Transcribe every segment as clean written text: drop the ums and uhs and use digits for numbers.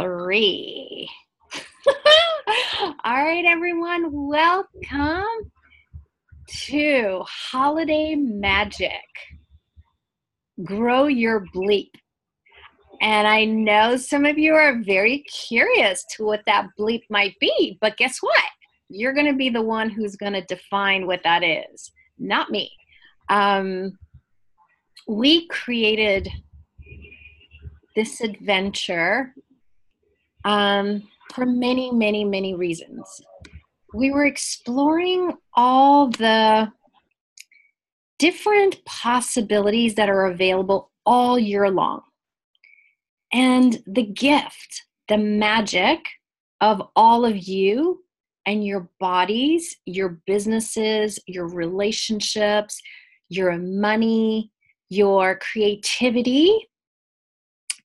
3. All right, everyone, welcome to Holiday Magic. Grow your bleep. And I know some of you are very curious to what that bleep might be, but guess what? You're going to be the one who's going to define what that is, not me. We created this adventure for many, many, many reasons. We were exploring all the different possibilities that are available all year long. And the gift, the magic of all of you and your bodies, your businesses, your relationships, your money, your creativity,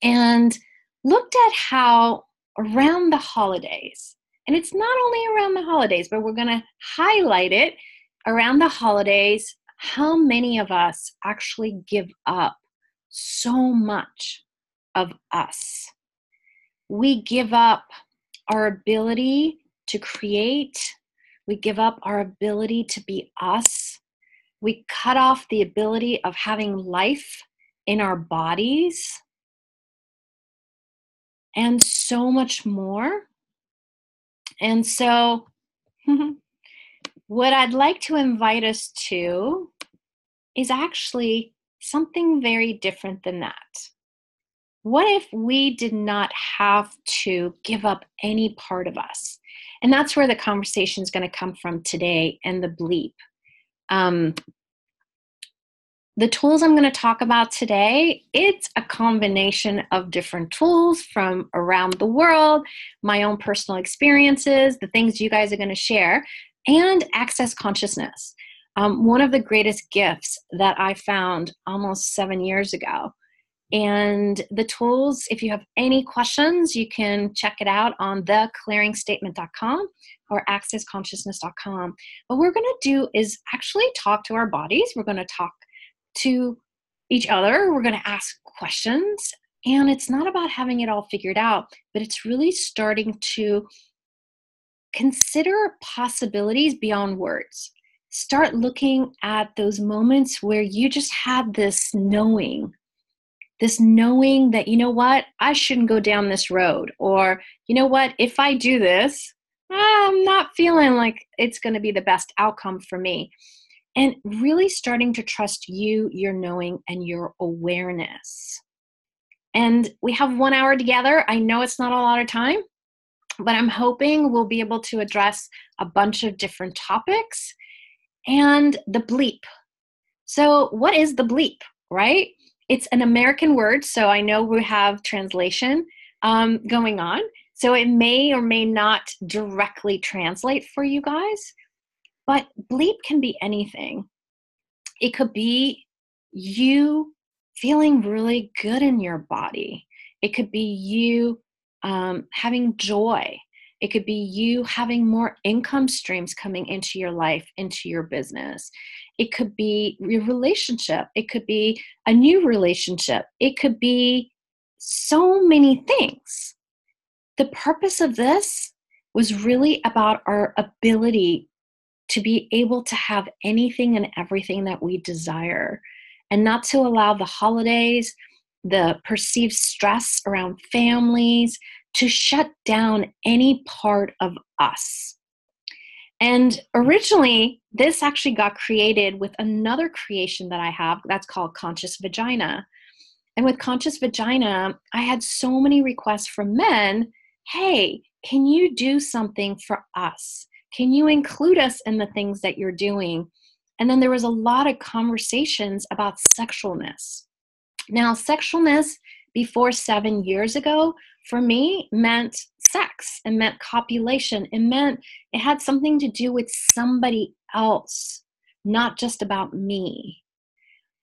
and looked at how around the holidays, and it's not only around the holidays, but we're going to highlight it around the holidays, how many of us actually give up so much of us. We give up our ability to create. We give up our ability to be us. We cut off the ability of having life in our bodies, and so much more. And so what I'd like to invite us to is actually something very different than that. What if we did not have to give up any part of us? And that's where the conversation is going to come from today, and the bleep. The tools I'm going to talk about today, it's a combination of different tools from around the world, my own personal experiences, the things you guys are going to share, and access consciousness. One of the greatest gifts that I found almost 7 years ago. And the tools, if you have any questions, you can check it out on theclearingstatement.com or accessconsciousness.com. What we're going to do is actually talk to our bodies. We're going to talk to each other. We're going to ask questions. And it's not about having it all figured out, but it's really starting to consider possibilities beyond words. Start looking at those moments where you just had this knowing that, you know what, I shouldn't go down this road. Or, you know what, if I do this, I'm not feeling like it's going to be the best outcome for me. And really starting to trust you, your knowing, and your awareness. And we have 1 hour together. I know it's not a lot of time, but I'm hoping we'll be able to address a bunch of different topics. And the bleep. So what is the bleep, right? It's an American word, so I know we have translation going on. So it may or may not directly translate for you guys, but bleep can be anything. It could be you feeling really good in your body. It could be you having joy. It could be you having more income streams coming into your life, into your business. It could be your relationship. It could be a new relationship. It could be so many things. The purpose of this was really about our ability to be able to have anything and everything that we desire, and not to allow the holidays, the perceived stress around families, to shut down any part of us. And originally, this actually got created with another creation that I have that's called Conscious Vagina. And with Conscious Vagina, I had so many requests from men, hey, can you do something for us? Can you include us in the things that you're doing? And then there was a lot of conversations about sexualness. Now, sexualness before 7 years ago, for me, meant sex. It meant copulation. It had something to do with somebody else, not just about me.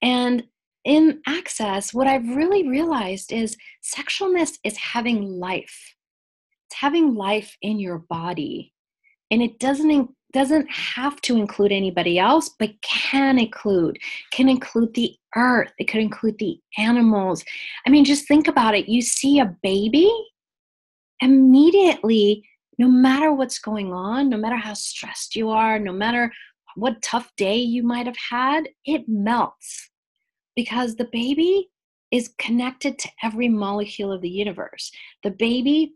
And in Access, what I've really realized is sexualness is having life. It's having life in your body. And it doesn't have to include anybody else, but can include the earth. It could include the animals. I mean, just think about it. You see a baby, immediately, no matter what's going on, no matter how stressed you are, no matter what tough day you might have had, it melts because the baby is connected to every molecule of the universe. The baby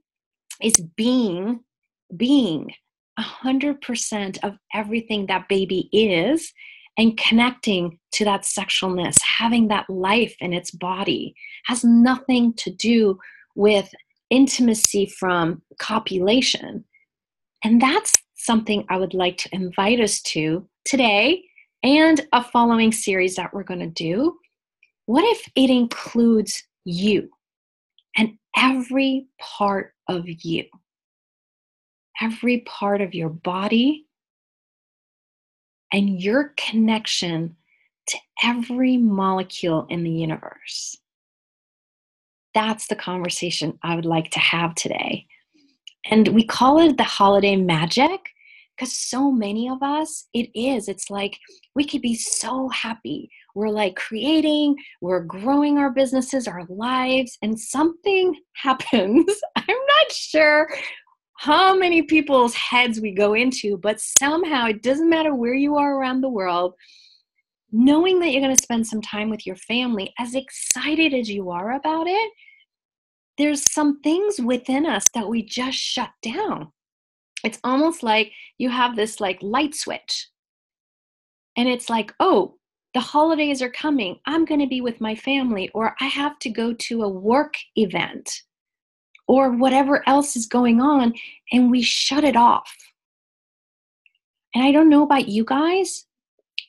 is being 100% of everything that baby is and connecting to that sexualness, having that life in its body has nothing to do with intimacy from copulation. And that's something I would like to invite us to today and a following series that we're going to do. What if it includes you and every part of you? Every part of your body and your connection to every molecule in the universe. That's the conversation I would like to have today. And we call it the holiday magic because so many of us, it's like we could be so happy. We're like creating, we're growing our businesses, our lives, and something happens. I'm not sure how many people's heads we go into, but somehow it doesn't matter where you are around the world, knowing that you're going to spend some time with your family, as excited as you are about it, there's some things within us that we just shut down. It's almost like you have this like light switch. And it's like, oh, the holidays are coming. I'm going to be with my family, or I have to go to a work event, or whatever else is going on, and we shut it off. And I don't know about you guys,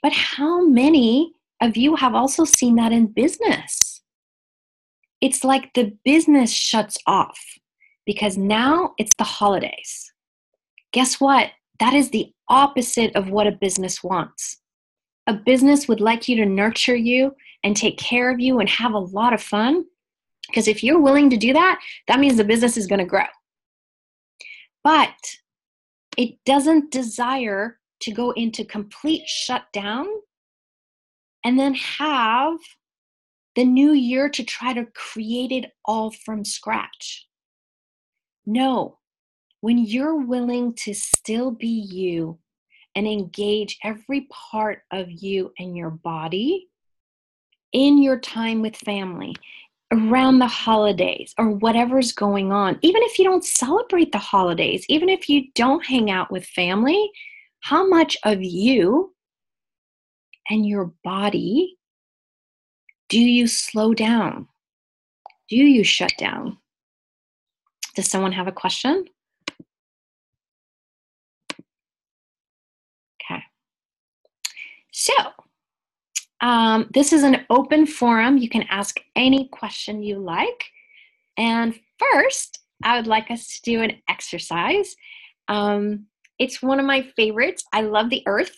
but how many of you have also seen that in business? It's like the business shuts off because now it's the holidays. Guess what? That is the opposite of what a business wants. A business would like you to nurture you and take care of you and have a lot of fun. Because if you're willing to do that, that means the business is going to grow. But it doesn't desire to go into complete shutdown and then have the new year to try to create it all from scratch. No, when you're willing to still be you and engage every part of you and your body in your time with family, around the holidays or whatever's going on, even if you don't celebrate the holidays, even if you don't hang out with family, how much of you and your body do you slow down? Do you shut down? Does someone have a question? Okay. So, this is an open forum. You can ask any question you like. And first, I would like us to do an exercise. It's one of my favorites. I love the earth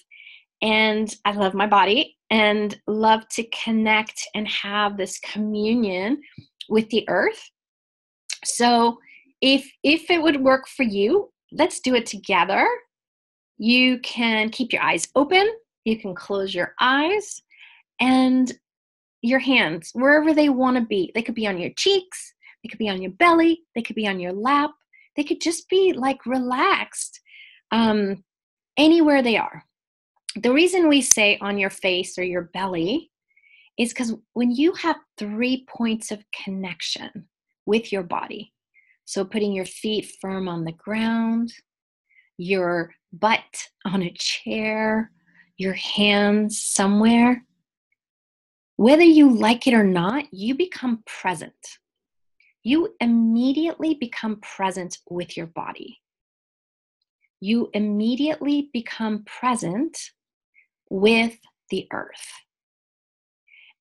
and I love my body and love to connect and have this communion with the earth. So if it would work for you, let's do it together. You can keep your eyes open. You can close your eyes and your hands, wherever they want to be. They could be on your cheeks. They could be on your belly. They could be on your lap. They could just be like relaxed anywhere they are. The reason we say on your face or your belly is because when you have 3 points of connection with your body, so putting your feet firm on the ground, your butt on a chair, your hands somewhere, whether you like it or not, you become present. You immediately become present with your body. You immediately become present with the earth.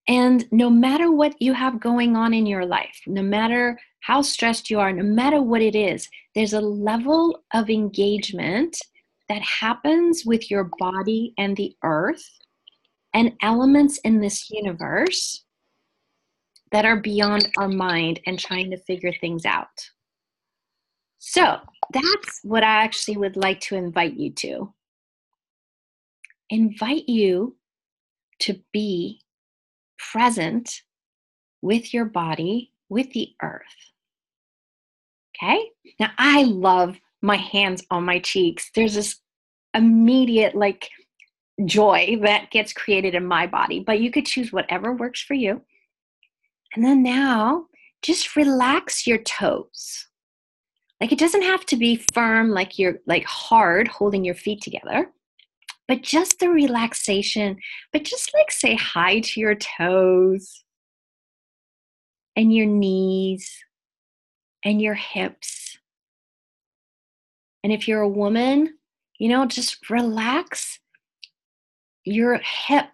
And no matter what you have going on in your life, no matter how stressed you are, no matter what it is, there's a level of engagement that happens with your body and the earth and elements in this universe that are beyond our mind and trying to figure things out. So that's what I actually would like to invite you to. Invite you to be present with your body, with the earth. Okay. Now I love my hands on my cheeks. There's this immediate joy that gets created in my body, but you could choose whatever works for you. And then now just relax your toes. Like it doesn't have to be firm, like you're like hard holding your feet together, but just the relaxation, but just like say hi to your toes and your knees and your hips. And if you're a woman, just relax your hip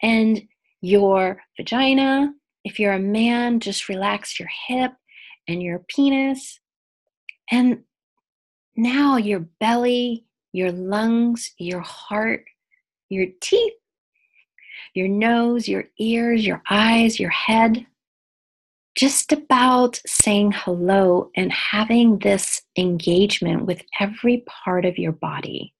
and your vagina. If you're a man, just relax your hip and your penis. And now your belly, your lungs, your heart, your teeth, your nose, your ears, your eyes, your head. Just about saying hello and having this engagement with every part of your body.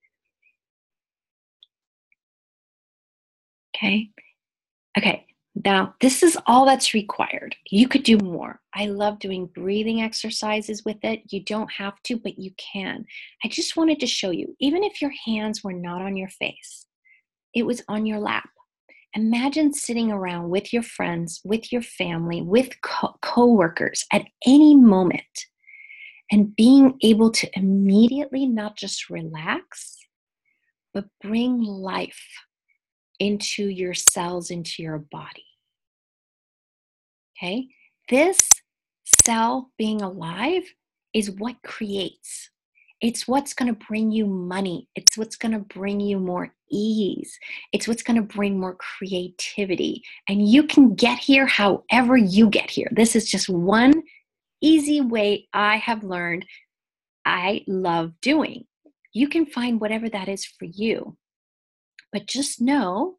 Okay. Now, this is all that's required. You could do more. I love doing breathing exercises with it. You don't have to, but you can. I just wanted to show you, even if your hands were not on your face, it was on your lap. Imagine sitting around with your friends, with your family, with co-workers at any moment and being able to immediately not just relax, but bring life into your cells, into your body. Okay? This cell being alive is what creates. It's what's going to bring you money. It's what's going to bring you more ease. It's what's going to bring more creativity. And you can get here however you get here. This is just one easy way I have learned I love doing. You can find whatever that is for you. But just know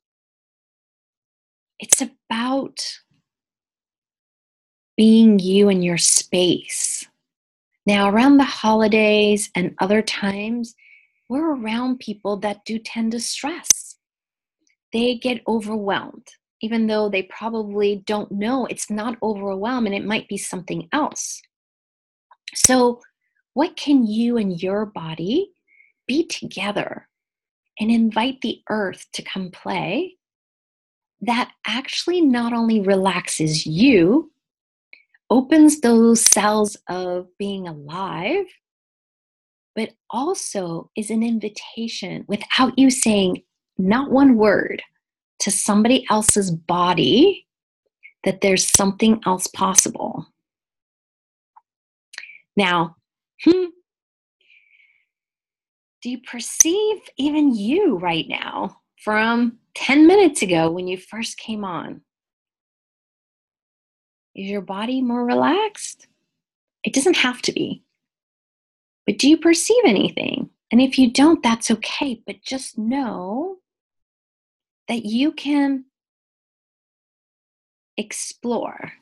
it's about being you in your space. Now, around the holidays and other times, we're around people that do tend to stress. They get overwhelmed, even though they probably don't know it's not overwhelm and it might be something else. So, what can you and your body be together and invite the earth to come play that actually not only relaxes you, opens those cells of being alive, but also is an invitation without you saying not one word to somebody else's body that there's something else possible. Now, do you perceive even you right now from 10 minutes ago when you first came on? Is your body more relaxed? It doesn't have to be. But do you perceive anything? And if you don't, that's okay. But just know that you can explore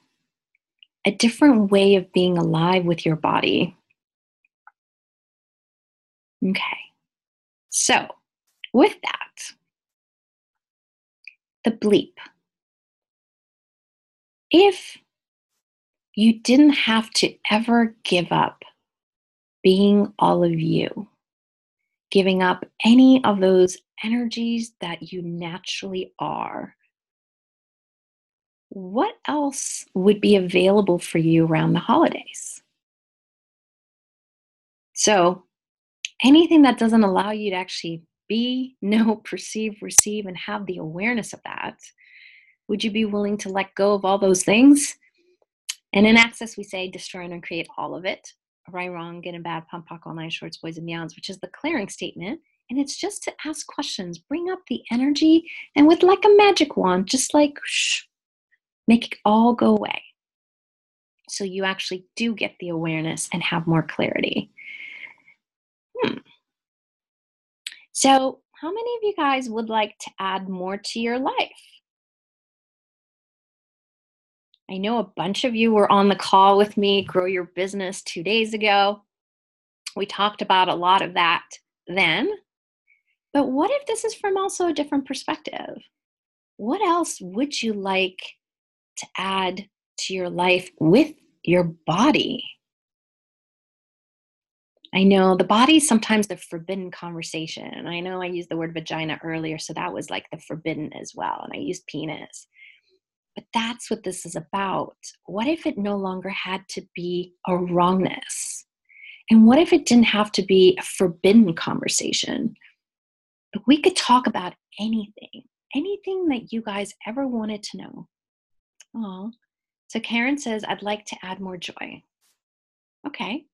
a different way of being alive with your body. Okay. So, with that, the bleep. If you didn't have to ever give up being all of you, giving up any of those energies that you naturally are, what else would be available for you around the holidays? So, anything that doesn't allow you to actually be, know, perceive, receive, and have the awareness of that, would you be willing to let go of all those things? And in Access, we say destroy and uncreate all of it. Right, wrong, good and bad, pump, pock, all nine shorts, boys and beyonds, which is the clearing statement. And it's just to ask questions, bring up the energy, and with like a magic wand, just like make it all go away. So you actually do get the awareness and have more clarity. So how many of you guys would like to add more to your life? I know a bunch of you were on the call with me, Grow Your Business 2 days ago. We talked about a lot of that then. But what if this is from also a different perspective? What else would you like to add to your life with your body? I know the body's sometimes the forbidden conversation. And I know I used the word vagina earlier, so that was like the forbidden as well. And I used penis. But that's what this is about. What if it no longer had to be a wrongness? And what if it didn't have to be a forbidden conversation? But we could talk about anything that you guys ever wanted to know. Oh, so Karen says, I'd like to add more joy. Okay.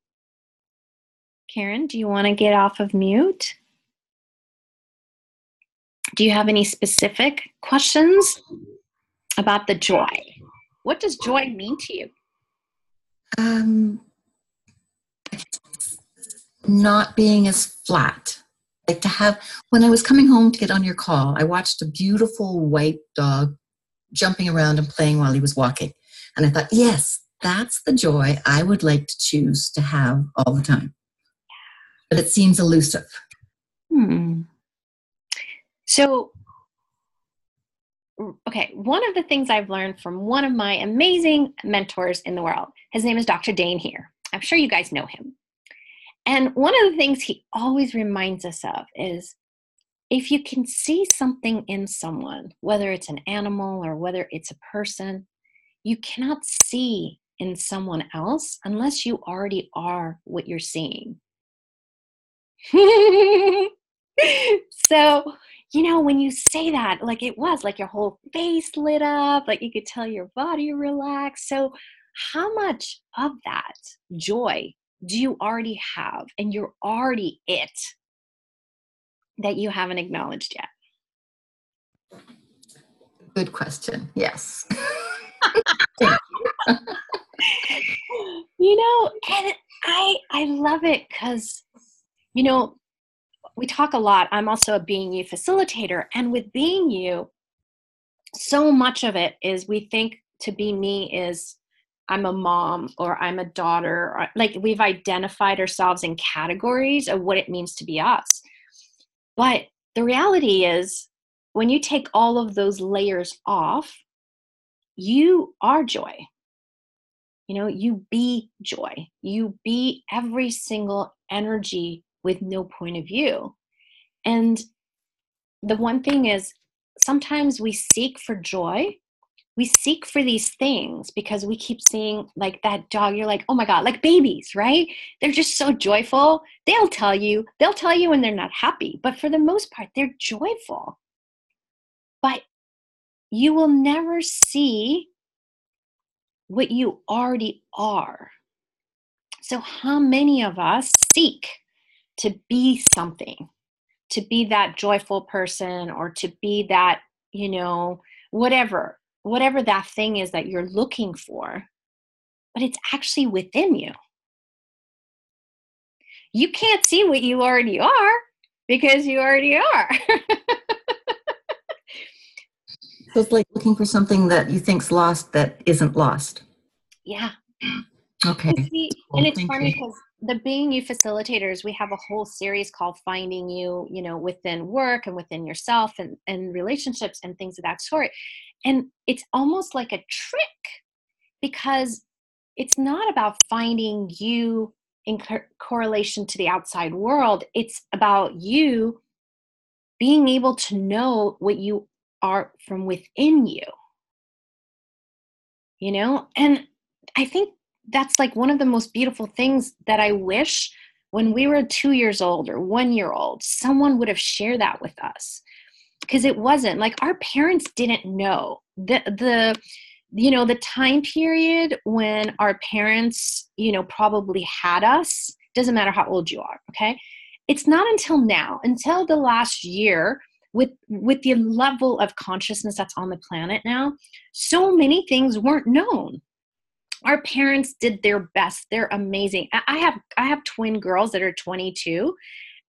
Karen, do you want to get off of mute? Do you have any specific questions about the joy? What does joy mean to you? Not being as flat. Like to have, when I was coming home to get on your call, I watched a beautiful white dog jumping around and playing while he was walking. And I thought, yes, that's the joy I would like to choose to have all the time. But it seems elusive. So, okay, one of the things I've learned from one of my amazing mentors in the world, his name is Dr. Dane here. I'm sure you guys know him. And one of the things he always reminds us of is if you can see something in someone, whether it's an animal or whether it's a person, you cannot see in someone else unless you already are what you're seeing. So, when you say that, like it was like your whole face lit up, like you could tell your body relaxed. So how much of that joy do you already have? And you're already it that you haven't acknowledged yet? Good question. Yes. And I love it because, we talk a lot. I'm also a Being You facilitator. And with Being You, so much of it is we think to be me is I'm a mom or I'm a daughter. Or, like we've identified ourselves in categories of what it means to be us. But the reality is when you take all of those layers off, you are joy. You be joy. You be every single energy with no point of view. And the one thing is sometimes we seek for joy. We seek for these things because we keep seeing like that dog. You're like, oh my God, like babies, right? They're just so joyful. They'll tell you when they're not happy, but for the most part, they're joyful. But you will never see what you already are. So how many of us seek to be something, to be that joyful person or to be that, whatever that thing is that you're looking for, but it's actually within you. You can't see what you already are because you already are. So it's like looking for something that you think's lost that isn't lost. Yeah. Okay. And it's funny because the Being You facilitators, we have a whole series called Finding You, within work and within yourself and relationships and things of that sort. And it's almost like a trick because it's not about finding you in correlation to the outside world. It's about you being able to know what you are from within you, And I think that's like one of the most beautiful things that I wish when we were 2 years old or 1 year old, someone would have shared that with us. Because it wasn't like our parents didn't know the time period when our parents, probably had us, doesn't matter how old you are. Okay. It's not until now, until the last year with the level of consciousness that's on the planet now, so many things weren't known. Our parents did their best. They're amazing. I have twin girls that are 22,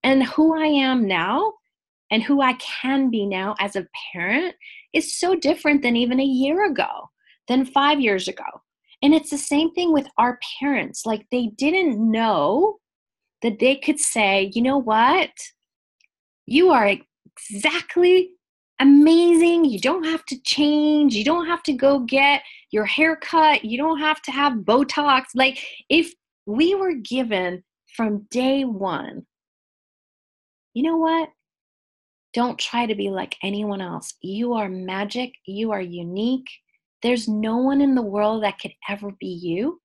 and who I am now and who I can be now as a parent is so different than even a year ago, than 5 years ago. And it's the same thing with our parents. Like they didn't know that they could say, you know what? You are exactly amazing. You don't have to change. You don't have to go get your hair cut. You don't have to have Botox. Like if we were given from day one, you know what? Don't try to be like anyone else. You are magic. You are unique. There's no one in the world that could ever be you,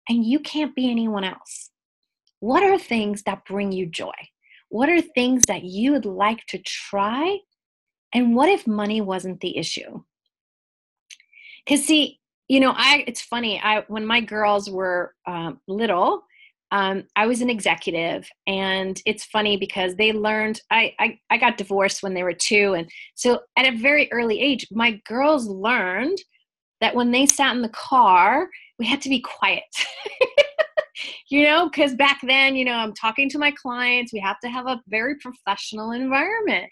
and you can't be anyone else. What are things that bring you joy? What are things that you would like to try? And what if money wasn't the issue? Because see, it's funny. When my girls were little, I was an executive, and it's funny because they learned. I got divorced when they were 2, and so at a very early age, my girls learned that when they sat in the car, we had to be quiet. Because back then, I'm talking to my clients. We have to have a very professional environment.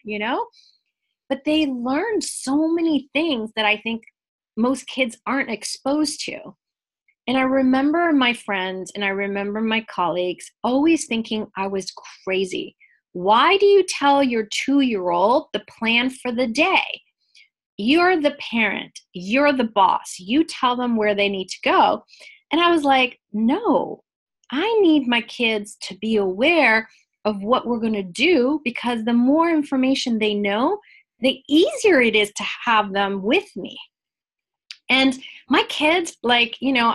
But they learned so many things that I think most kids aren't exposed to. And I remember my friends and I remember my colleagues always thinking I was crazy. Why do you tell your 2-year-old the plan for the day? You're the parent. You're the boss. You tell them where they need to go. And I was like, no, I need my kids to be aware of what we're going to do, because the more information they know, the easier it is to have them with me. And my kids, I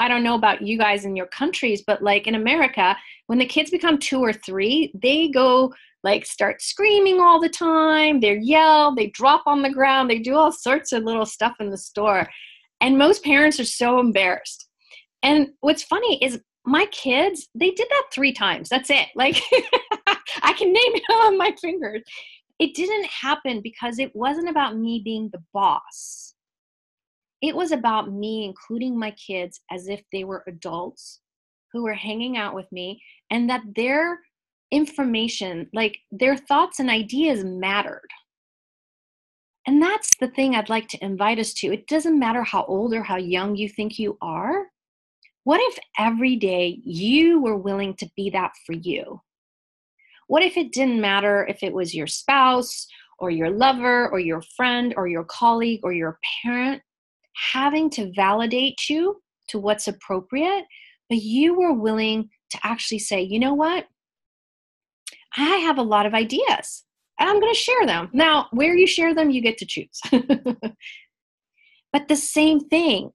don't know about you guys in your countries, but like in America, when the kids become 2 or 3, they go start screaming all the time. They yell, they drop on the ground, they do all sorts of little stuff in the store. And most parents are so embarrassed. And what's funny is my kids, they did that 3 times. That's it. I can name it on my fingers. It didn't happen because it wasn't about me being the boss. It was about me including my kids as if they were adults who were hanging out with me, and that their information, their thoughts and ideas, mattered. And that's the thing I'd like to invite us to. It doesn't matter how old or how young you think you are. What if every day you were willing to be that for you? What if it didn't matter if it was your spouse or your lover or your friend or your colleague or your parent having to validate you to what's appropriate, but you were willing to actually say, you know what? I have a lot of ideas and I'm going to share them. Now, where you share them, you get to choose. But the same thing,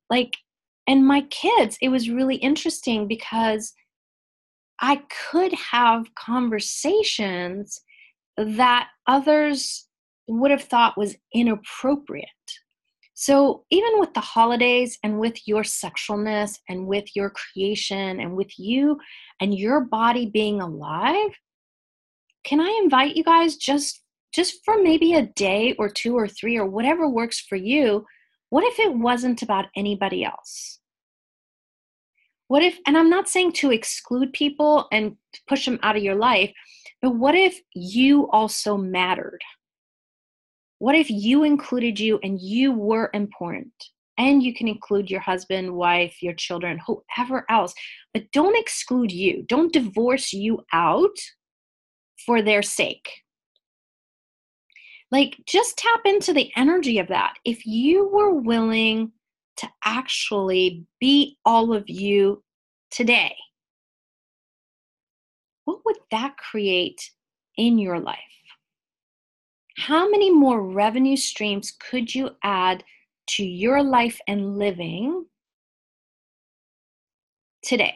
and my kids, it was really interesting because I could have conversations that others would have thought was inappropriate. So even with the holidays and with your sexualness and with your creation and with you and your body being alive, can I invite you guys just for maybe a day or 2 or 3 or whatever works for you? What if it wasn't about anybody else? What if, and I'm not saying to exclude people and push them out of your life, but what if you also mattered? What if you included you and you were important? And you can include your husband, wife, your children, whoever else, but don't exclude you. Don't divorce you out for their sake. Just tap into the energy of that. If you were willing to actually be all of you today, what would that create in your life? How many more revenue streams could you add to your life and living today?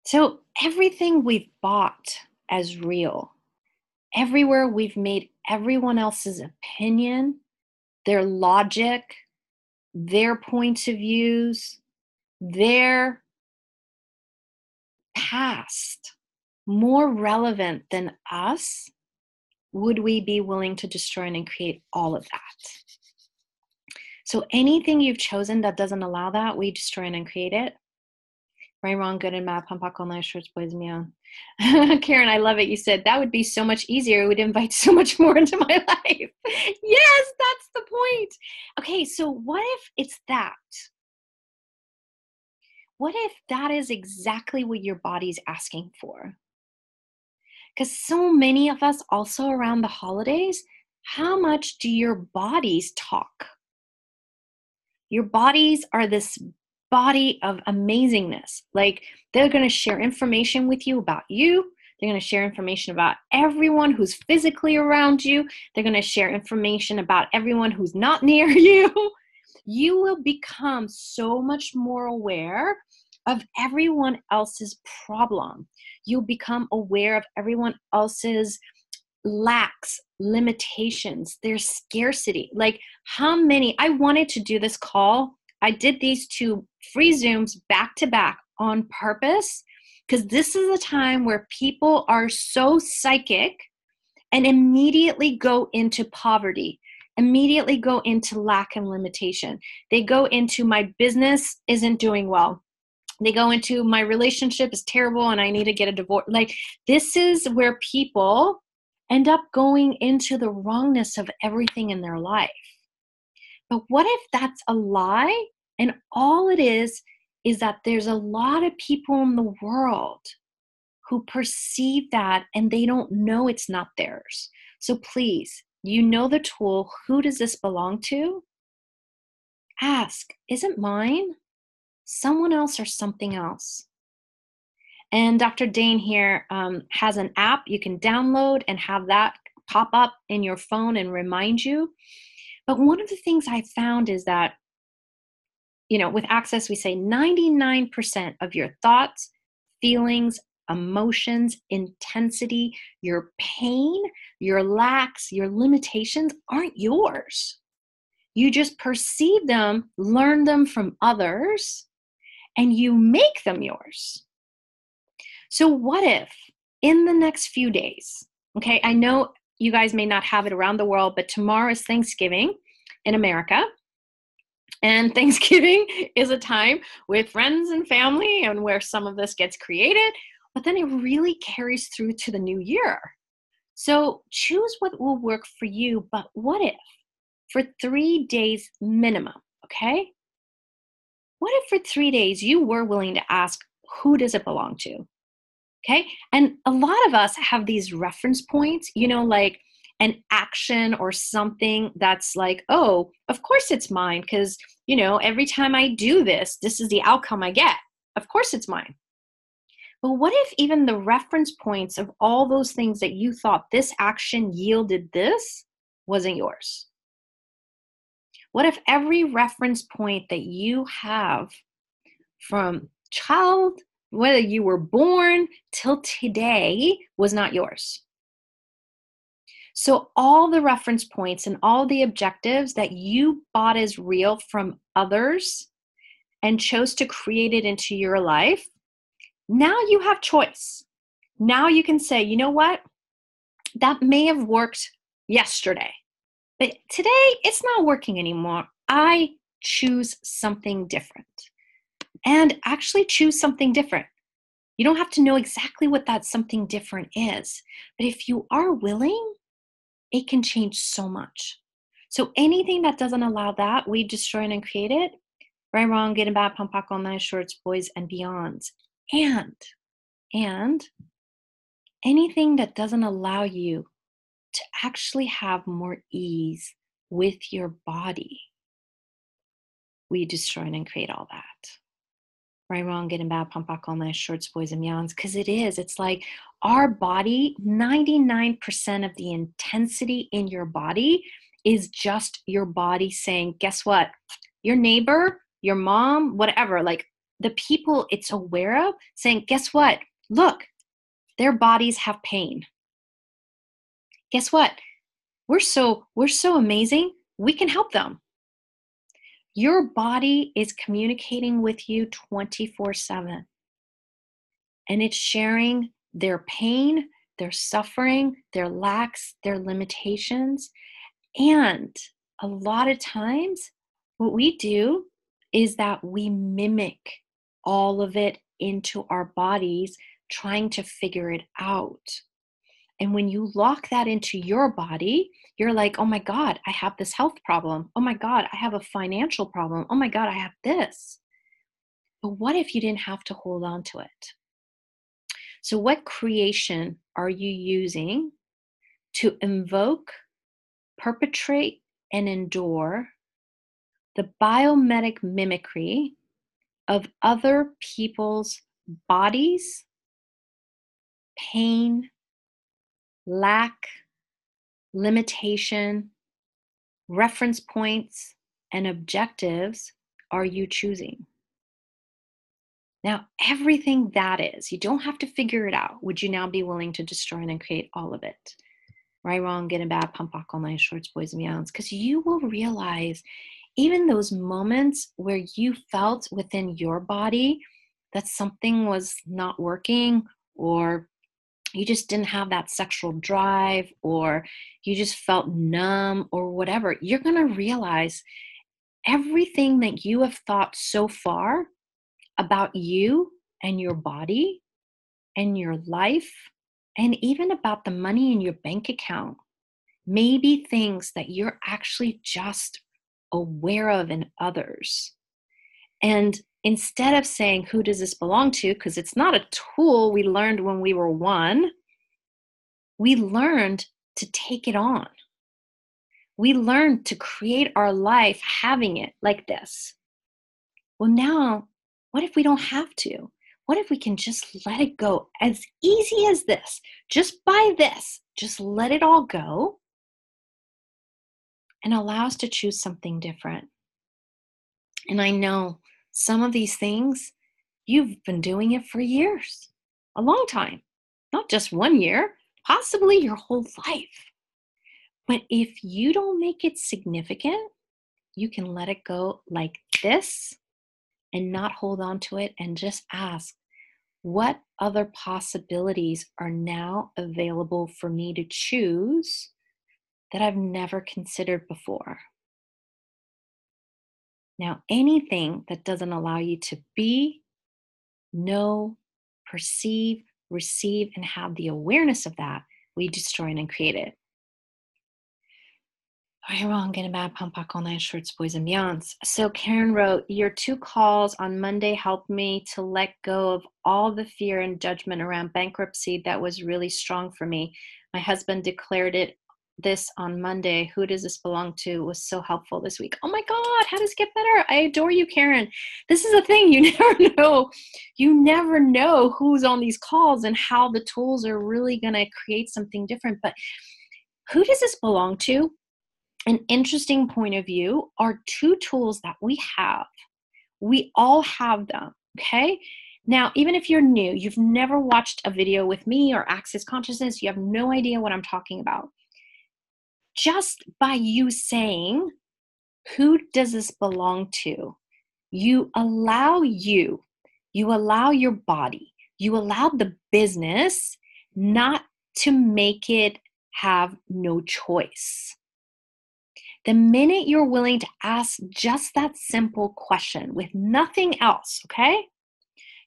So everything we've bought as real, everywhere we've made everyone else's opinion, their logic, their points of views, their past more relevant than us, would we be willing to destroy and create all of that? So anything you've chosen that doesn't allow that, we destroy and create it. Right, wrong, good and bad, pump, all nice shirts, boys, me on. Karen, I love it. You said that would be so much easier. It would invite so much more into my life. Yes, that's the point. Okay, so what if it's that? What if that is exactly what your body's asking for? Because so many of us also around the holidays, how much do your bodies talk? Your bodies are this body of amazingness. Like, they're going to share information with you about you. They're going to share information about everyone who's physically around you. They're going to share information about everyone who's not near you. You will become so much more aware of everyone else's problem. You'll become aware of everyone else's lacks, limitations, their scarcity. Like, how many, I wanted to do this call. I did these 2 free Zooms back to back on purpose, because this is a time where people are so psychic and immediately go into poverty, immediately go into lack and limitation. They go into, my business isn't doing well. They go into, my relationship is terrible and I need to get a divorce. Like, this is where people end up going into the wrongness of everything in their life. But what if that's a lie? And all it is that there's a lot of people in the world who perceive that and they don't know it's not theirs. So please, you know the tool. Who does this belong to? Ask, is it mine? Someone else or something else? And Dr. Dane here has an app you can download and have that pop up in your phone and remind you. But one of the things I found is that, with Access, we say 99% of your thoughts, feelings, emotions, intensity, your pain, your lacks, your limitations aren't yours. You just perceive them, learn them from others, and you make them yours. So what if in the next few days, okay, I know you guys may not have it around the world, but tomorrow is Thanksgiving in America. And Thanksgiving is a time with friends and family and where some of this gets created, but then it really carries through to the new year. So choose what will work for you, but what if for 3 days minimum, okay? What if for 3 days you were willing to ask, who does it belong to? Okay. And a lot of us have these reference points, like an action or something that's like, oh, of course it's mine. Because, every time I do this, this is the outcome I get. Of course it's mine. But what if even the reference points of all those things that you thought this action yielded this wasn't yours? What if every reference point that you have from child, whether you were born till today, was not yours? So all the reference points and all the objectives that you bought as real from others and chose to create it into your life, now you have choice. Now you can say, you know what? That may have worked yesterday, but today it's not working anymore. I choose something different. And actually choose something different. You don't have to know exactly what that something different is, but if you are willing, it can change so much. So anything that doesn't allow that, we destroy and create it. Right, wrong, good and bad, pump, pack, all night, shorts, boys, and beyonds. And anything that doesn't allow you to actually have more ease with your body, we destroy and create all that. Right, wrong, good and bad, pump, pack, all night, shorts, boys, and beyonds. Because it's like our body, 99% of the intensity in your body is just your body saying, guess what? Your neighbor, your mom, whatever, like the people it's aware of saying, guess what? Look, their bodies have pain. Guess what? We're so amazing. We can help them. Your body is communicating with you 24/7. And it's sharing their pain, their suffering, their lacks, their limitations. And a lot of times, what we do is that we mimic all of it into our bodies, trying to figure it out. And when you lock that into your body, you're like, oh my God, I have this health problem. Oh my God, I have a financial problem. Oh my God, I have this. But what if you didn't have to hold on to it? So what creation are you using to invoke, perpetrate, and endure the biomimetic mimicry of other people's bodies, pain, lack, limitation, reference points, and objectives are you choosing? Now, everything that is, you don't have to figure it out. Would you now be willing to destroy and create all of it? Right, wrong, good and bad, pump, rock, all night, shorts, boys, and meows. Because you will realize even those moments where you felt within your body that something was not working, or you just didn't have that sexual drive, or you just felt numb, or whatever, you're going to realize everything that you have thought so far about you and your body and your life, and even about the money in your bank account, may be things that you're actually just aware of in others. And instead of saying, who does this belong to? Because it's not a tool we learned when we were one. We learned to take it on. We learned to create our life having it like this. Well, now, what if we don't have to? What if we can just let it go as easy as this? Just by this, just let it all go and allow us to choose something different. And I know some of these things, you've been doing it for years, a long time, not just 1 year, possibly your whole life. But if you don't make it significant, you can let it go like this and not hold on to it, and just ask, what other possibilities are now available for me to choose that I've never considered before? Now, anything that doesn't allow you to be, know, perceive, receive, and have the awareness of that, we destroy and create it. Right, wrong, good and bad, pump, all night, shorts, boys, and beyonds. So Karen wrote, your 2 calls on Monday helped me to let go of all the fear and judgment around bankruptcy that was really strong for me. My husband declared this on Monday. Who does this belong to? It was so helpful this week. Oh my God, how does it get better? I adore you, Karen. This is the thing, you never know. You never know who's on these calls and how the tools are really going to create something different. But who does this belong to? An interesting point of view are 2 tools that we have. We all have them, okay? Now, even if you're new, you've never watched a video with me or Access Consciousness, you have no idea what I'm talking about. Just by you saying, who does this belong to? You allow your body, you allow the business not to make it have no choice. The minute you're willing to ask just that simple question with nothing else, okay?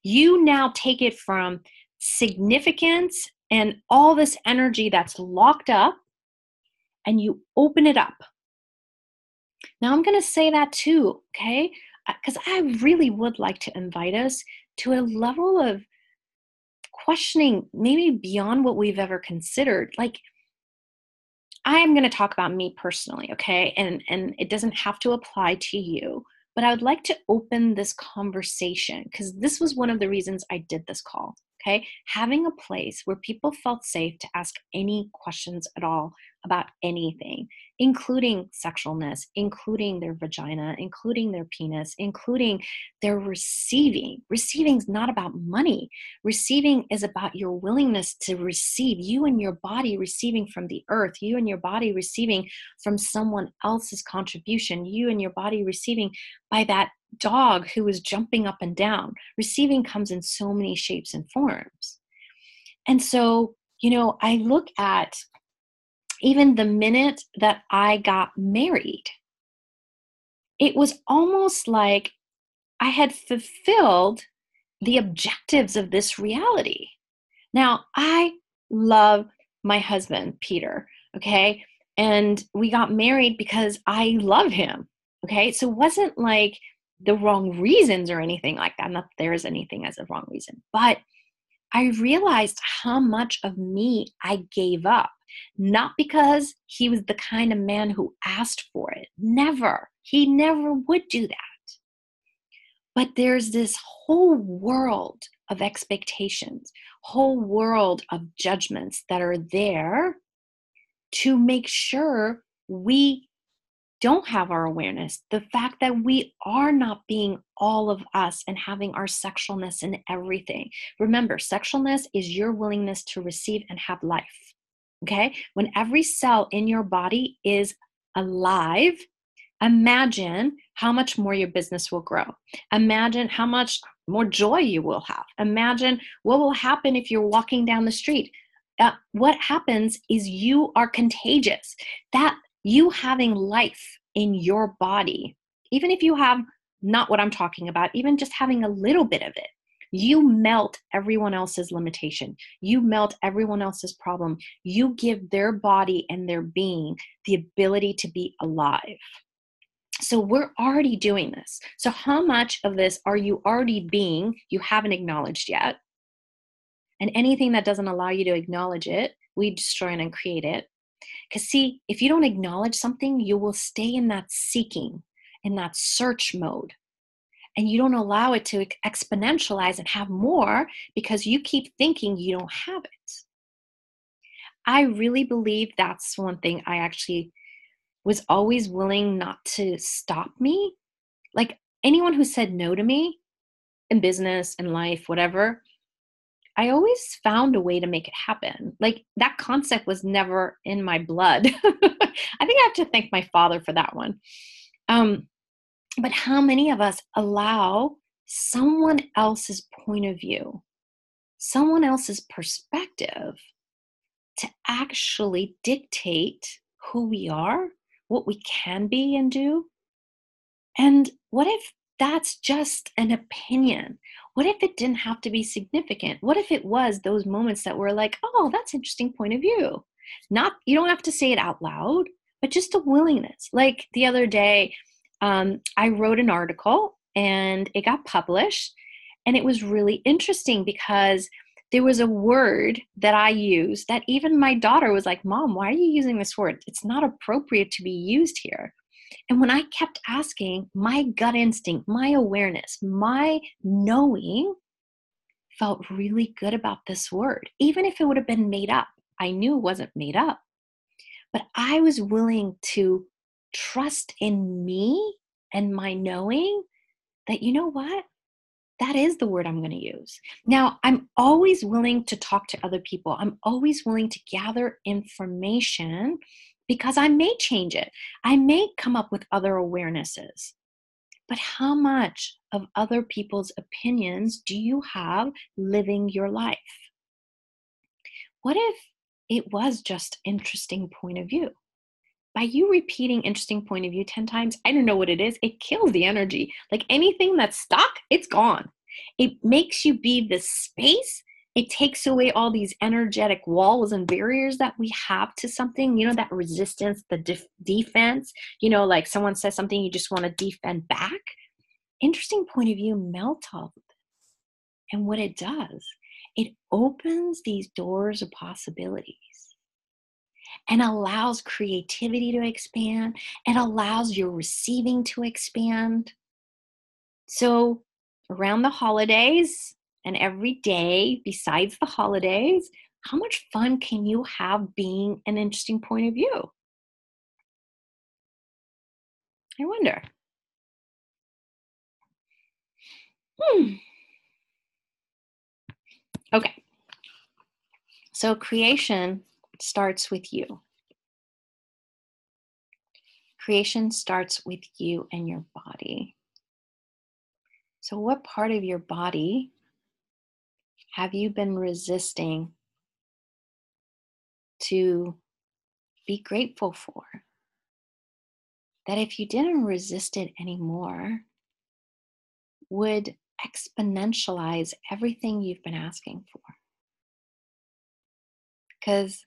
You now take it from significance and all this energy that's locked up, and you open it up. Now I'm going to say that too, okay? Because I really would like to invite us to a level of questioning, maybe beyond what we've ever considered. Like, I'm going to talk about me personally, okay? And it doesn't have to apply to you, but I would like to open this conversation because this was one of the reasons I did this call, okay? Having a place where people felt safe to ask any questions at all about anything, including sexualness, including their vagina, including their penis, including their receiving. Receiving is not about money. Receiving is about your willingness to receive, you and your body receiving from the earth, you and your body receiving from someone else's contribution, you and your body receiving by that dog who is jumping up and down. Receiving comes in so many shapes and forms. And so, I look at even the minute that I got married, it was almost like I had fulfilled the objectives of this reality. Now, I love my husband, Peter, okay? And we got married because I love him, okay? So it wasn't like the wrong reasons or anything like that. Not that there is anything as a wrong reason, but I realized how much of me I gave up. Not because he was the kind of man who asked for it. Never. He never would do that. But there's this whole world of expectations, whole world of judgments that are there to make sure we don't have our awareness. The fact that we are not being all of us and having our sexualness in everything. Remember, sexualness is your willingness to receive and have life. Okay? When every cell in your body is alive, imagine how much more your business will grow. Imagine how much more joy you will have. Imagine what will happen if you're walking down the street. What happens is you are contagious. That you having life in your body, even if you have not what I'm talking about, even just having a little bit of it, you melt everyone else's limitation. You melt everyone else's problem. You give their body and their being the ability to be alive. So we're already doing this. So how much of this are you already being you haven't acknowledged yet? And anything that doesn't allow you to acknowledge it, we destroy and uncreate it. Because see, if you don't acknowledge something, you will stay in that seeking, in that search mode. And you don't allow it to exponentialize and have more because you keep thinking you don't have it. I really believe that's one thing I actually was always willing not to stop me. Like anyone who said no to me in business, in life, whatever, I always found a way to make it happen. Like that concept was never in my blood. I think I have to thank my father for that one. But how many of us allow someone else's point of view, someone else's perspective to actually dictate who we are, what we can be and do? And what if that's just an opinion? What if it didn't have to be significant? What if it was those moments that were like, oh, that's an interesting point of view? Not, you don't have to say it out loud, but just a willingness. Like the other day, I wrote an article and it got published. And it was really interesting because there was a word that I used that even my daughter was like, Mom, why are you using this word? It's not appropriate to be used here. And when I kept asking, my gut instinct, my awareness, my knowing felt really good about this word. Even if it would have been made up, I knew it wasn't made up. But I was willing to trust in me and my knowing that, you know what? That is the word I'm going to use. Now, I'm always willing to talk to other people. I'm always willing to gather information because I may change it. I may come up with other awarenesses. But how much of other people's opinions do you have living your life? What if it was just interesting point of view? By you repeating interesting point of view 10 times, I don't know what it is, it kills the energy. Like anything that's stuck, it's gone. It makes you be the space. It takes away all these energetic walls and barriers that we have to something, you know, that resistance, the defense, you know, like someone says something, you just want to defend back. Interesting point of view melt all of this. And what it does, it opens these doors of possibilities and allows creativity to expand and allows your receiving to expand. So around the holidays and every day besides the holidays, how much fun can you have being an interesting point of view? I wonder. Okay. So creation starts with you. Creation starts with you and your body. So what part of your body have you been resisting to be grateful for? That if you didn't resist it anymore, would exponentialize everything you've been asking for. Because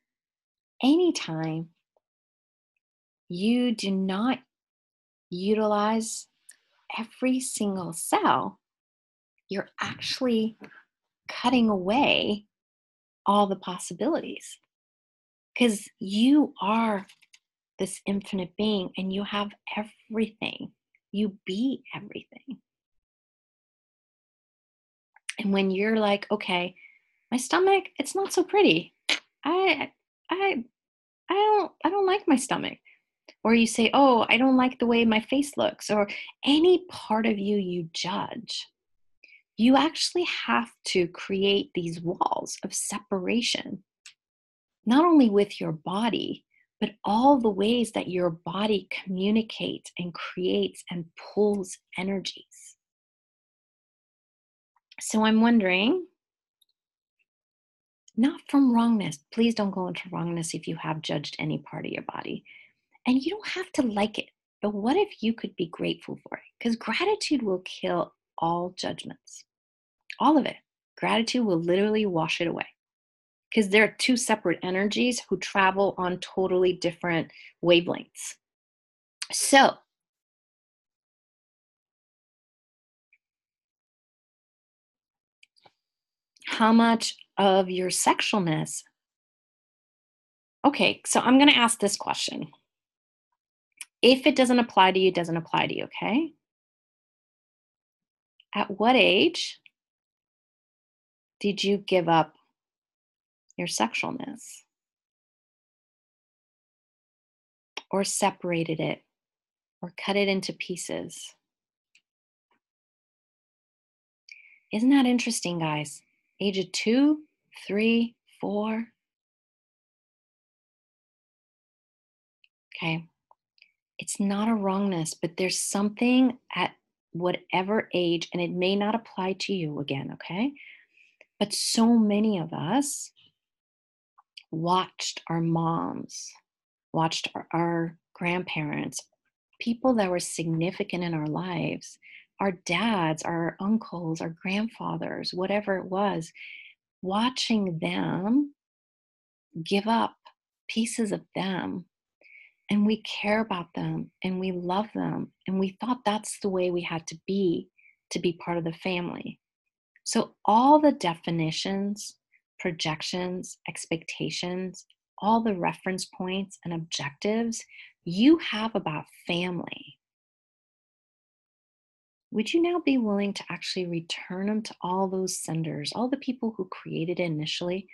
anytime you do not utilize every single cell, you're actually cutting away all the possibilities. Because you are this infinite being and you have everything. You be everything. And when you're like, okay, my stomach, it's not so pretty. I I I don't like my stomach. Or you say, oh, I don't like the way my face looks, or any part of you judge. You actually have to create these walls of separation, not only with your body, but all the ways that your body communicates and creates and pulls energies. So I'm wondering, not from wrongness, please don't go into wrongness if you have judged any part of your body. And you don't have to like it, but what if you could be grateful for it? Because gratitude will kill all judgments, all of it. Gratitude will literally wash it away. Because there are two separate energies who travel on totally different wavelengths. So, how much of your sexualness? Okay, so I'm going to ask this question. If it doesn't apply to you, it doesn't apply to you, okay? At what age did you give up your sexualness or separated it or cut it into pieces? Isn't that interesting, guys? Age of 2, 3, 4. Okay. It's not a wrongness, but there's something at whatever age, and it may not apply to you again, okay? But so many of us watched our moms, watched our grandparents, people that were significant in our lives, our dads, our uncles, our grandfathers, whatever it was, watching them give up pieces of them, and we care about them and we love them, and we thought that's the way we had to be part of the family. So all the definitions, projections, expectations, all the reference points and objectives you have about family, would you now be willing to actually return them to all those senders, all the people who created it initially?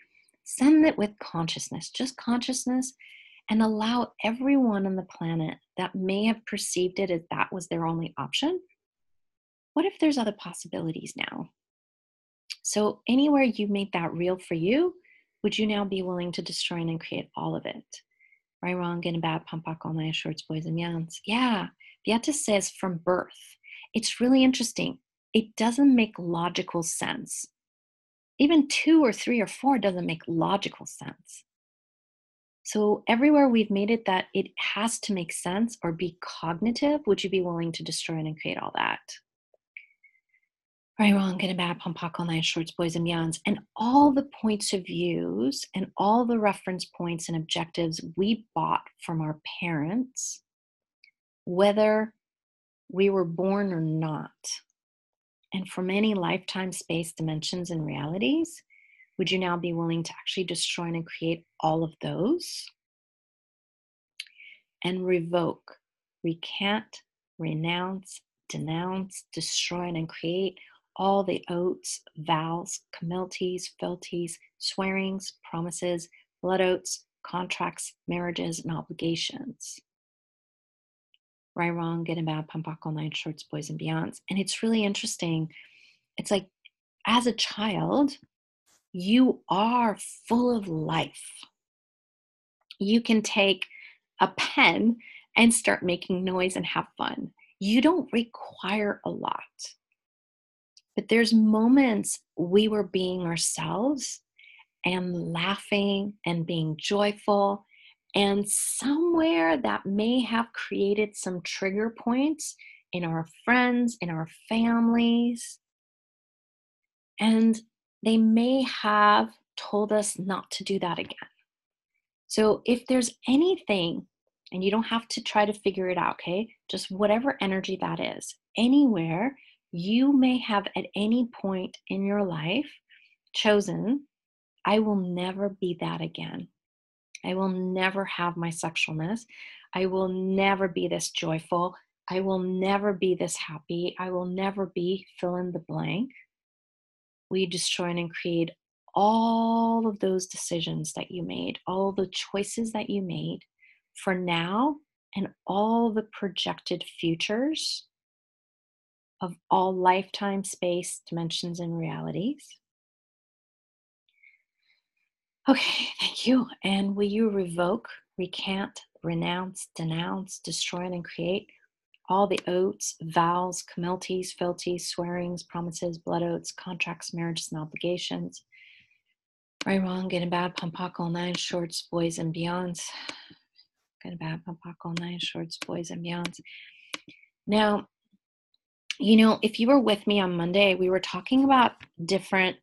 Send it with consciousness, just consciousness, and allow everyone on the planet that may have perceived it as that was their only option. What if there's other possibilities now? So, anywhere you made that real for you, would you now be willing to destroy and create all of it? Right, wrong, good and bad, pumpak, all night, shorts, boys, and yans. Yeah, Beata says from birth. It's really interesting. It doesn't make logical sense. Even 2 or 3 or 4 doesn't make logical sense. So everywhere we've made it that it has to make sense or be cognitive, would you be willing to destroy and create all that? Right, wrong, good and bad, pumpak, all night, shorts, boys, and beyonds. And all the points of views and all the reference points and objectives we bought from our parents, whether we were born or not, and from any lifetime, space, dimensions, and realities, would you now be willing to actually destroy and create all of those? And revoke, recant, renounce, denounce, destroy, and create all the oaths, vows, communities, fealties, swearings, promises, blood oaths, contracts, marriages, and obligations. Right, wrong, good and bad, pumpak, all night, shorts, boys, and beyonds. And it's really interesting. It's like, as a child, you are full of life. You can take a pen and start making noise and have fun. You don't require a lot. But there's moments we were being ourselves and laughing and being joyful. And somewhere that may have created some trigger points in our friends, in our families. And they may have told us not to do that again. So if there's anything, and you don't have to try to figure it out, okay? Just whatever energy that is, anywhere you may have at any point in your life chosen, I will never be that again. I will never have my sexualness. I will never be this joyful. I will never be this happy. I will never be fill in the blank. will you destroy and create all of those decisions that you made, all the choices that you made for now, and all the projected futures of all lifetime, space, dimensions, and realities. Okay, thank you. And will you revoke, recant, renounce, denounce, destroy, and create all the oaths, vows, commelties, fealties, swearings, promises, blood oaths, contracts, marriages, and obligations? Right, wrong, good and bad, Pampakal, nine shorts, boys and beyonds. Good and bad, Pampakal, nine shorts, boys and beyonds. Now, if you were with me on Monday, we were talking about different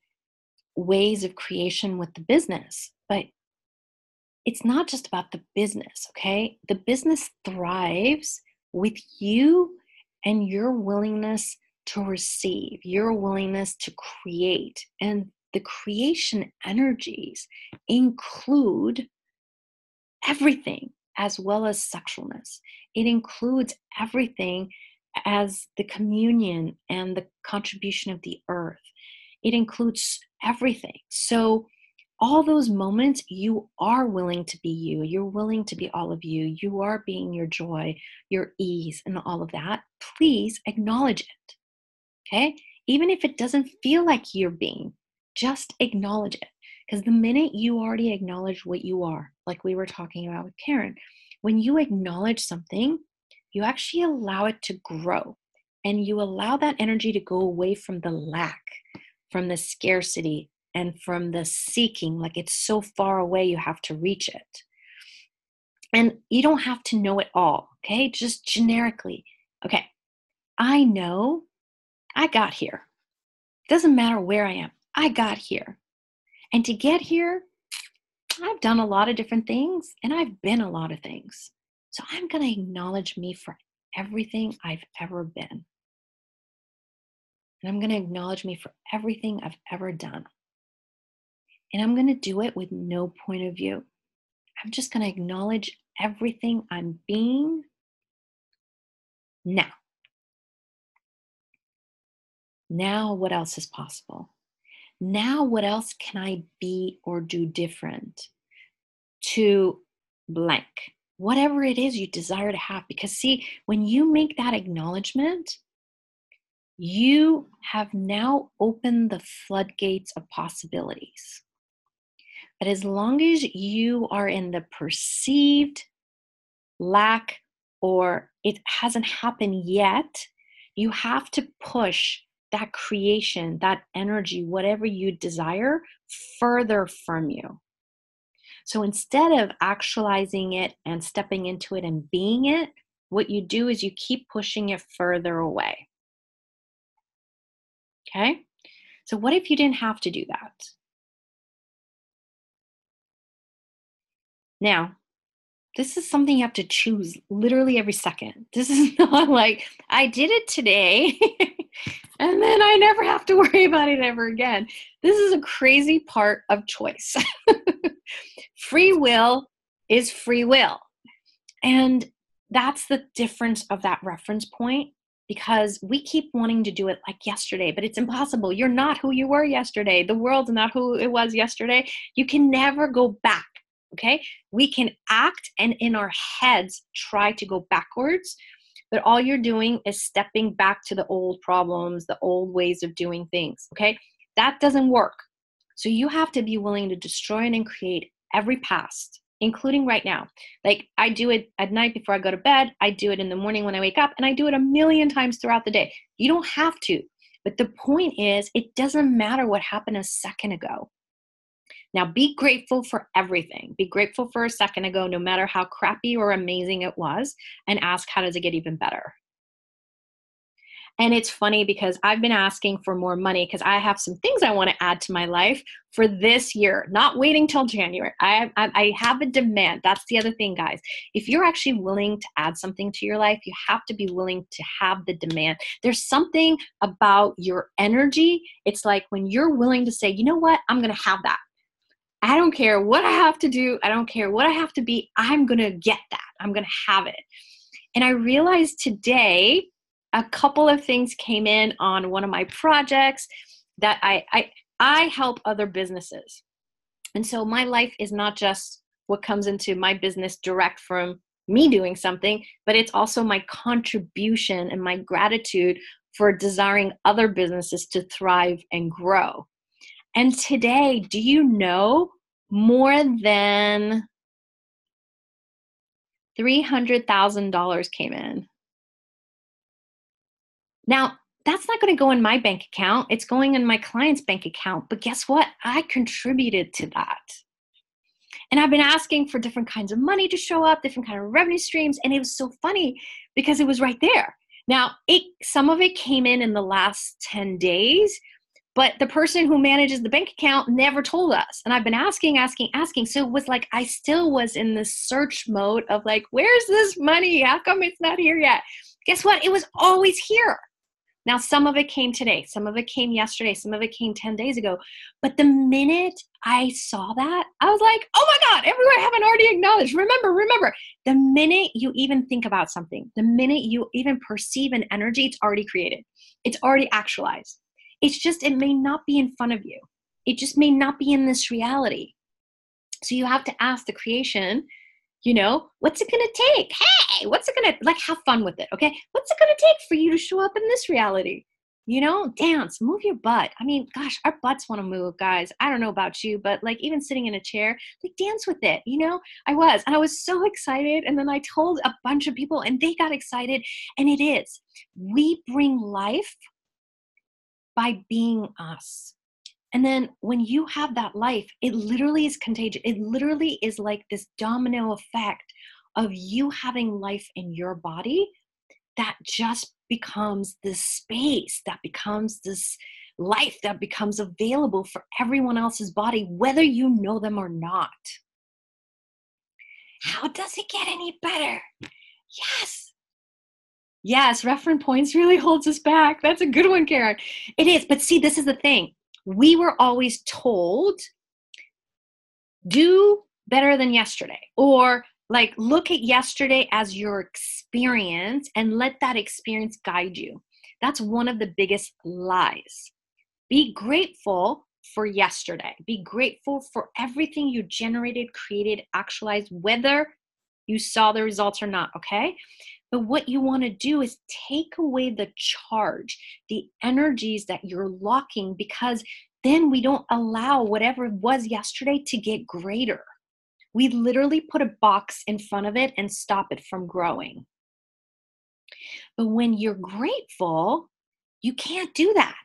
ways of creation with the business, but it's not just about the business, okay? The business thrives with you and your willingness to receive, your willingness to create. And the creation energies include everything as well as sexualness. It includes everything as the communion and the contribution of the earth. It includes everything. So all those moments, you are willing to be you. You're willing to be all of you. You are being your joy, your ease, and all of that. Please acknowledge it, okay? Even if it doesn't feel like you're being, just acknowledge it. Because the minute you already acknowledge what you are, like we were talking about with Karen, when you acknowledge something, you actually allow it to grow. And you allow that energy to go away from the lack, from the scarcity, and from the seeking, like it's so far away you have to reach it. And you don't have to know it all, okay? Just generically, okay, I know I got here. It doesn't matter where I am, I got here. And to get here, I've done a lot of different things and I've been a lot of things. So I'm going to acknowledge me for everything I've ever been. And I'm going to acknowledge me for everything I've ever done. And I'm going to do it with no point of view. I'm just going to acknowledge everything I'm being now. Now, what else is possible? Now, what else can I be or do different to blank? Whatever it is you desire to have. Because see, when you make that acknowledgement, you have now opened the floodgates of possibilities. But as long as you are in the perceived lack or it hasn't happened yet, you have to push that creation, that energy, whatever you desire, further from you. So instead of actualizing it and stepping into it and being it, what you do is you keep pushing it further away. Okay? So what if you didn't have to do that? Now, this is something you have to choose literally every second. This is not like, I did it today and then I never have to worry about it ever again. This is a crazy part of choice. Free will is free will. And that's the difference of that reference point, because we keep wanting to do it like yesterday, but it's impossible. You're not who you were yesterday. The world's not who it was yesterday. You can never go back. Okay, we can act and in our heads try to go backwards, but all you're doing is stepping back to the old problems, the old ways of doing things. Okay, that doesn't work. So you have to be willing to destroy and create every past, including right now. Like I do it at night before I go to bed. I do it in the morning when I wake up, and I do it a million times throughout the day. You don't have to, but the point is, it doesn't matter what happened a second ago. Now, be grateful for everything. Be grateful for a second ago, no matter how crappy or amazing it was, and ask, how does it get even better? And it's funny because I've been asking for more money because I have some things I want to add to my life for this year, not waiting till January. I have a demand. That's the other thing, guys. If you're actually willing to add something to your life, you have to be willing to have the demand. There's something about your energy. It's like when you're willing to say, you know what, I'm going to have that. I don't care what I have to do. I don't care what I have to be. I'm going to get that. I'm going to have it. And I realized today a couple of things came in on one of my projects. that I help other businesses. And so my life is not just what comes into my business direct from me doing something, but it's also my contribution and my gratitude for desiring other businesses to thrive and grow. And today, do you know, more than $300,000 came in. Now, that's not going to go in my bank account. It's going in my client's bank account. But guess what? I contributed to that. And I've been asking for different kinds of money to show up, different kind of revenue streams. And it was so funny because it was right there. Now, some of it came in the last 10 days, but the person who manages the bank account never told us. And I've been asking. So it was like I still was in this search mode of like, where's this money? How come it's not here yet? Guess what? It was always here. Now, some of it came today. Some of it came yesterday. Some of it came 10 days ago. But the minute I saw that, I was like, oh my God, everywhere I haven't already acknowledged. Remember, the minute you even think about something, the minute you even perceive an energy, it's already created. It's already actualized. It's just, it may not be in front of you. It just may not be in this reality. So you have to ask the creation, what's it going to take? Hey, what's it going to, like, have fun with it, okay? What's it going to take for you to show up in this reality? Dance, move your butt. I mean, gosh, our butts want to move, guys. I don't know about you, but like even sitting in a chair, like dance with it, I was so excited. And then I told a bunch of people and they got excited. And it is, we bring life by being us. And then when you have that life, it literally is contagious. It literally is like this domino effect of you having life in your body that just becomes this space, that becomes this life that becomes available for everyone else's body, whether you know them or not. How does it get any better? Yes, reference points really holds us back. That's a good one, Karen. It is. But see, this is the thing. We were always told, do better than yesterday, or like look at yesterday as your experience and let that experience guide you. That's one of the biggest lies. Be grateful for yesterday. Be grateful for everything you generated, created, actualized, whether you saw the results or not, okay? But what you want to do is take away the charge, the energies that you're locking, because then we don't allow whatever was yesterday to get greater. We literally put a box in front of it and stop it from growing. But when you're grateful, you can't do that.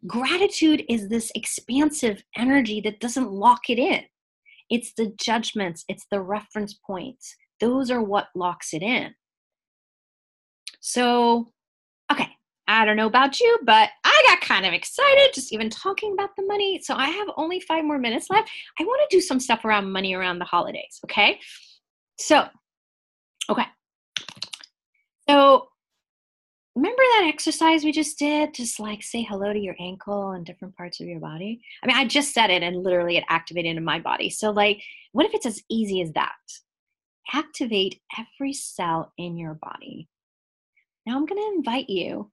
Gratitude is this expansive energy that doesn't lock it in. It's the judgments, it's the reference points. Those are what locks it in. So, okay, I don't know about you, but I got kind of excited just even talking about the money. So I have only 5 more minutes left. I want to do some stuff around money around the holidays, okay? So, remember that exercise we just did? Just like say hello to your ankle and different parts of your body. I mean, I just said it and literally it activated in my body. So like, what if it's as easy as that? Activate every cell in your body. Now I'm going to invite you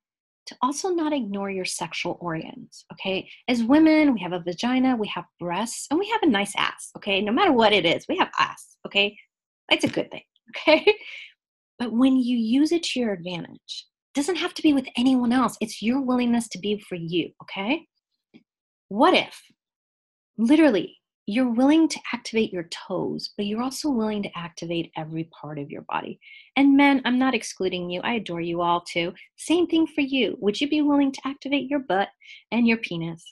to also not ignore your sexual organs, okay? As women, we have a vagina, we have breasts, and we have a nice ass, okay? No matter what it is, we have ass, okay? It's a good thing, okay? But when you use it to your advantage, it doesn't have to be with anyone else. It's your willingness to be for you, okay? What if, literally, you're willing to activate your toes, but you're also willing to activate every part of your body? And men, I'm not excluding you. I adore you all too. Same thing for you. Would you be willing to activate your butt and your penis?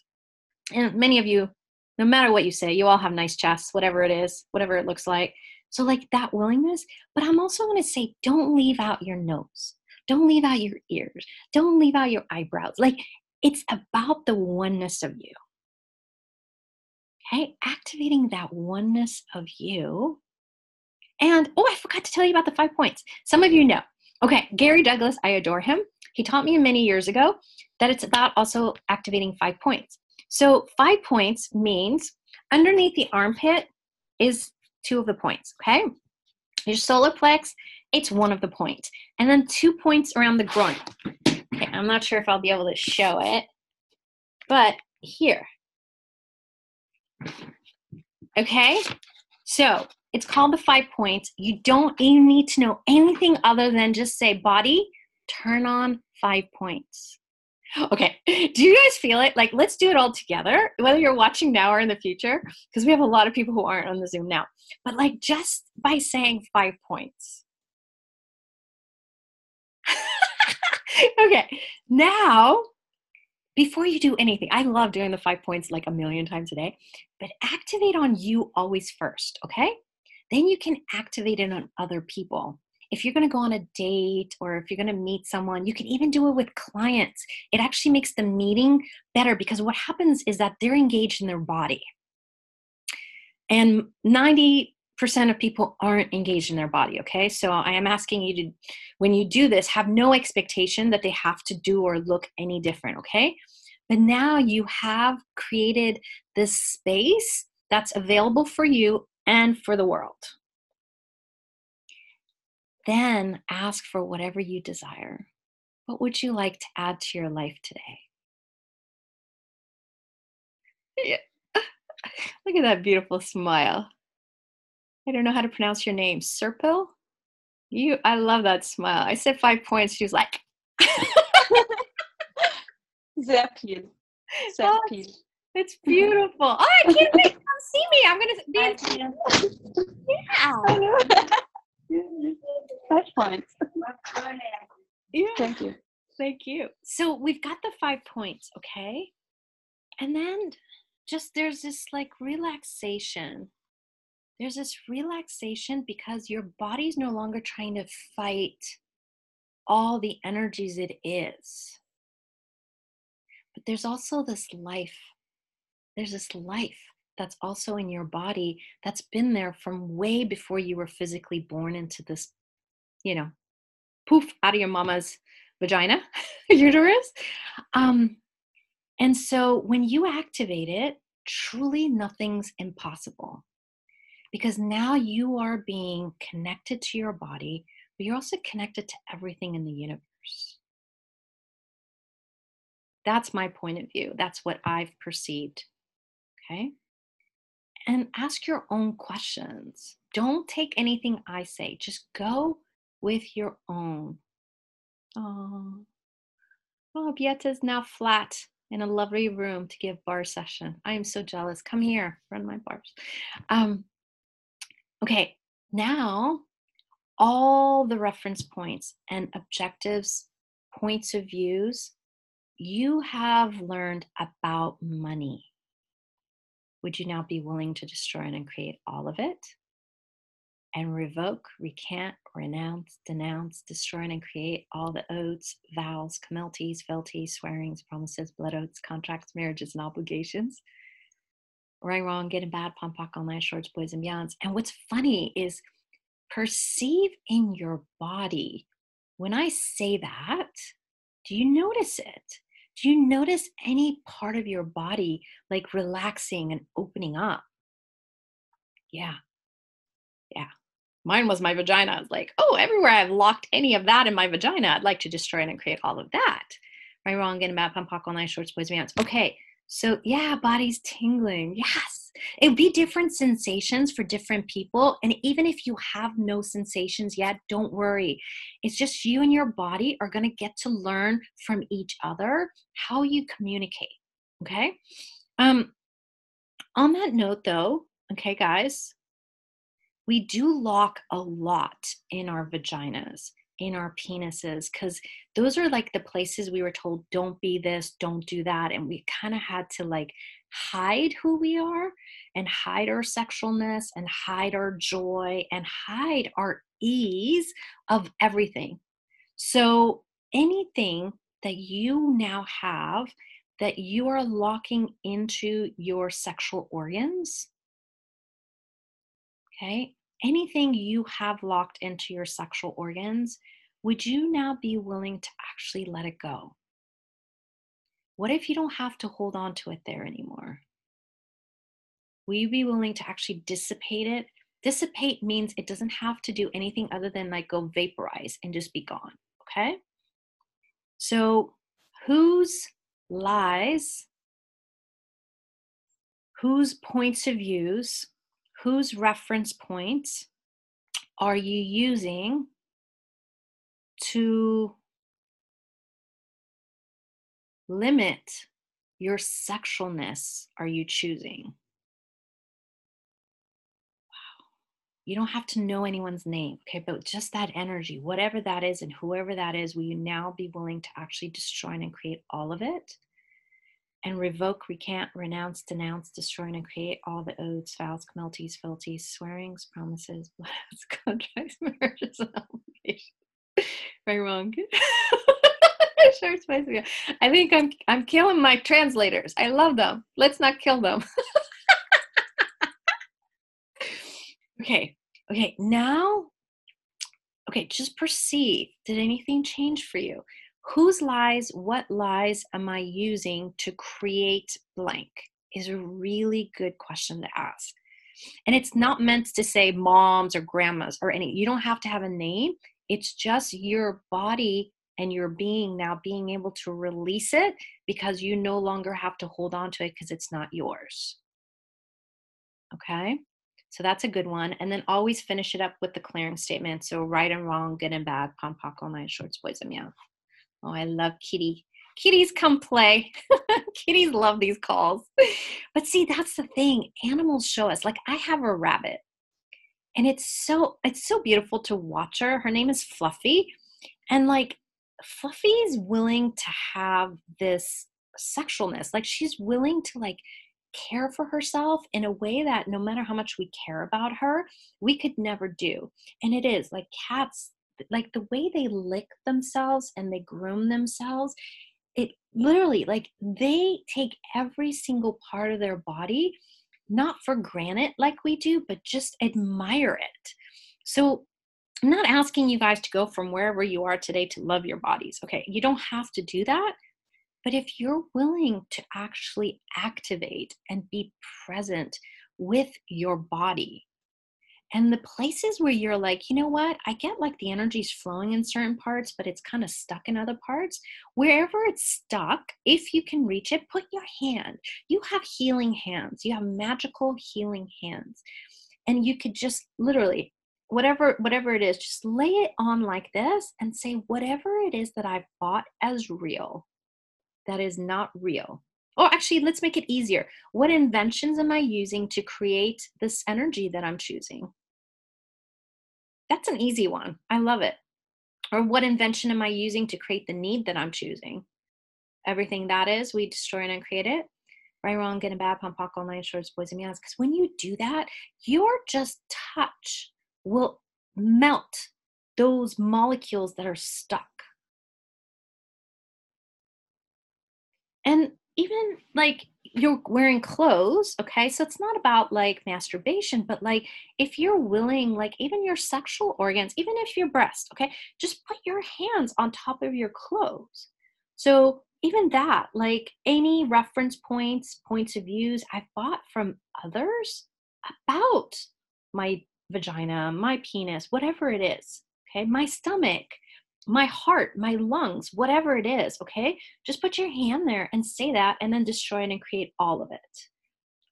And many of you, no matter what you say, you all have nice chests, whatever it is, whatever it looks like. So like that willingness, but I'm also going to say, don't leave out your nose. Don't leave out your ears. Don't leave out your eyebrows. Like it's about the oneness of you. Okay, activating that oneness of you. And, I forgot to tell you about the 5 points. Some of you know. Okay, Gary Douglas, I adore him. He taught me many years ago that it's about also activating 5 points. So 5 points means underneath the armpit is 2 of the points, okay? Your solar plex, it's 1 of the points. And then 2 points around the groin. Okay, I'm not sure if I'll be able to show it, but here. Okay? So it's called the 5 points. You don't even need to know anything other than just say, body, turn on 5 points. Okay, do you guys feel it? Like, let's do it all together, whether you're watching now or in the future, because we have a lot of people who aren't on the Zoom now. But like, just by saying 5 points. Okay, now, before you do anything, I love doing the 5 points like a million times a day, but activate on you always first, okay? Then you can activate it on other people. If you're going to go on a date or if you're going to meet someone, you can even do it with clients. It actually makes the meeting better because what happens is that they're engaged in their body. And 90% of people aren't engaged in their body, okay? So I am asking you to, when you do this, have no expectation that they have to do or look any different, okay? But now you have created this space that's available for you and for the world. Then ask for whatever you desire. What would you like to add to your life today? Yeah. Look at that beautiful smile. I don't know how to pronounce your name. Serpil? I love that smile. I said 5 points. She was like, Sehr viel. Sehr oh, viel. it's beautiful. Oh, I can't wait to come see me. I'm going to be in. Yeah. 5 points. Yeah. Thank you. Thank you. So we've got the 5 points, okay? And then just there's this like relaxation. There's this relaxation because your body's no longer trying to fight all the energies it is. But there's also this life. There's this life that's also in your body that's been there from way before you were physically born into this, poof, out of your mama's vagina, uterus. And so when you activate it, truly nothing's impossible. Because now you are being connected to your body, but you're also connected to everything in the universe. That's my point of view. That's what I've perceived. Okay? And ask your own questions. Don't take anything I say. Just go with your own. Oh, Bieta's now flat in a lovely room to give bar session. I am so jealous. Come here, run my bars. Okay, now all the reference points and objectives, points of views you have learned about money. Would you now be willing to destroy and create all of it? And revoke, recant, renounce, denounce, destroy and create all the oaths, vows, commelties, fealties, swearings, promises, blood oaths, contracts, marriages, and obligations. Right, wrong, good and bad, pompoc, all night, shorts, boys, and beyonds. And what's funny is perceive in your body. When I say that, do you notice it? Do you notice any part of your body like relaxing and opening up? Yeah. Mine was my vagina. I was like, oh, everywhere I've locked any of that in my vagina, I'd like to destroy it and create all of that. Right, wrong, good and bad, pompoc, all night, shorts, boys, beyonds. Okay. So yeah, body's tingling. Yes. It would be different sensations for different people. And even if you have no sensations yet, don't worry. It's just you and your body are going to get to learn from each other how you communicate. Okay. On that note though, okay, guys, we do lock a lot in our vaginas, in our penises, because those are like the places we were told, don't be this, don't do that. And we kind of had to like hide who we are and hide our sexualness and hide our joy and hide our ease of everything. So anything that you now have that you are locking into your sexual organs, okay, anything you have locked into your sexual organs, would you now be willing to actually let it go? What if you don't have to hold on to it there anymore? Will you be willing to actually dissipate it? Dissipate means it doesn't have to do anything other than like go vaporize and just be gone, okay? So whose lies Whose points of views, whose reference points are you using to limit your sexualness? Are you choosing? You don't have to know anyone's name, okay? But just that energy, whatever that is and whoever that is, will you now be willing to actually destroy and create all of it? And revoke, recant, renounce, denounce, destroy, and create all the oaths, vows, penalties, fealties, swearings, promises, bloodlines, contracts, marriages, and obligations. Right, wrong? Sure, spice me up. I think I'm killing my translators. I love them. Let's not kill them. Okay. Now, just perceive. Did anything change for you? Whose lies, what lies am I using to create blank is a really good question to ask. And it's not meant to say moms or grandmas or any, you don't have to have a name. It's just your body and your being now being able to release it because you no longer have to hold on to it because it's not yours. Okay? So that's a good one. And then always finish it up with the clearing statement. So right and wrong, good and bad, pom pock, all nine shorts, boys and meow. Oh, I love Kitty. Kitties come play. Kitties love these calls. But see, that's the thing. Animals show us. Like I have a rabbit. And it's so beautiful to watch her. Her name is Fluffy. And like Fluffy is willing to have this sexualness. Like she's willing to like care for herself in a way that no matter how much we care about her, we could never do. And it is like cats, like the way they lick themselves and they groom themselves, it literally like they take every single part of their body, not for granted like we do, but just admire it. So I'm not asking you guys to go from wherever you are today to love your bodies. Okay, you don't have to do that. But if you're willing to actually activate and be present with your body and the places where you're like, you know what, I get like the energy's flowing in certain parts, but it's kind of stuck in other parts. Wherever it's stuck, if you can reach it, put your hand. You have healing hands. You have magical healing hands. And you could just literally, whatever it is, just lay it on like this and say, whatever it is that I've bought as real, that is not real. Oh, actually, let's make it easier. What inventions am I using to create this energy that I'm choosing? That's an easy one. I love it. Or what invention am I using to create the need that I'm choosing? Everything that is, we destroy and uncreate it. Right, wrong, good and bad, pom pock, all nine shorts, boys and meows. Because when you do that, your just touch will melt those molecules that are stuck. And even like you're wearing clothes, okay? So it's not about like masturbation, but like if you're willing, like even your sexual organs, even if your breast, okay, just put your hands on top of your clothes. So even that, like any reference points of views I've bought from others about my vagina, my penis, whatever it is, okay, my stomach, my heart, my lungs, whatever it is, okay? Just put your hand there and say that and then destroy it and create all of it.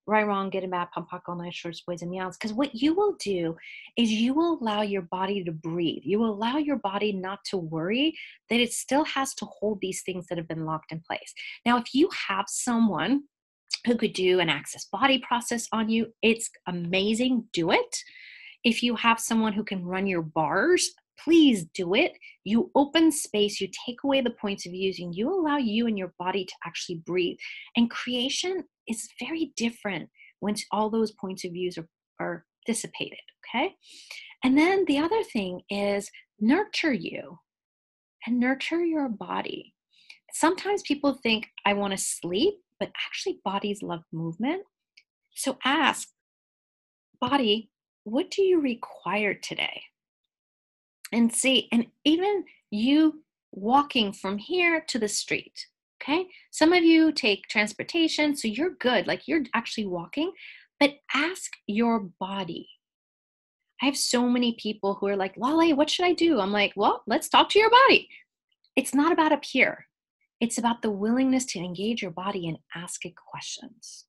Right, wrong, good and bad, pom pock, all nine shorts, boys and meows. Because what you will do is you will allow your body to breathe. You will allow your body not to worry that it still has to hold these things that have been locked in place. Now, if you have someone who could do an access body process on you, it's amazing. Do it. If you have someone who can run your bars, please do it. You open space, you take away the points of views, and you allow you and your body to actually breathe. And creation is very different when all those points of views are dissipated, okay? And then the other thing is nurture you and nurture your body. Sometimes people think, I want to sleep, but actually bodies love movement. So ask, body, what do you require today? And see, and even you walking from here to the street, okay? Some of you take transportation, so you're good, like you're actually walking, but ask your body. I have so many people who are like, Laleh, what should I do? I'm like, well, let's talk to your body. It's not about up here. It's about the willingness to engage your body and ask it questions.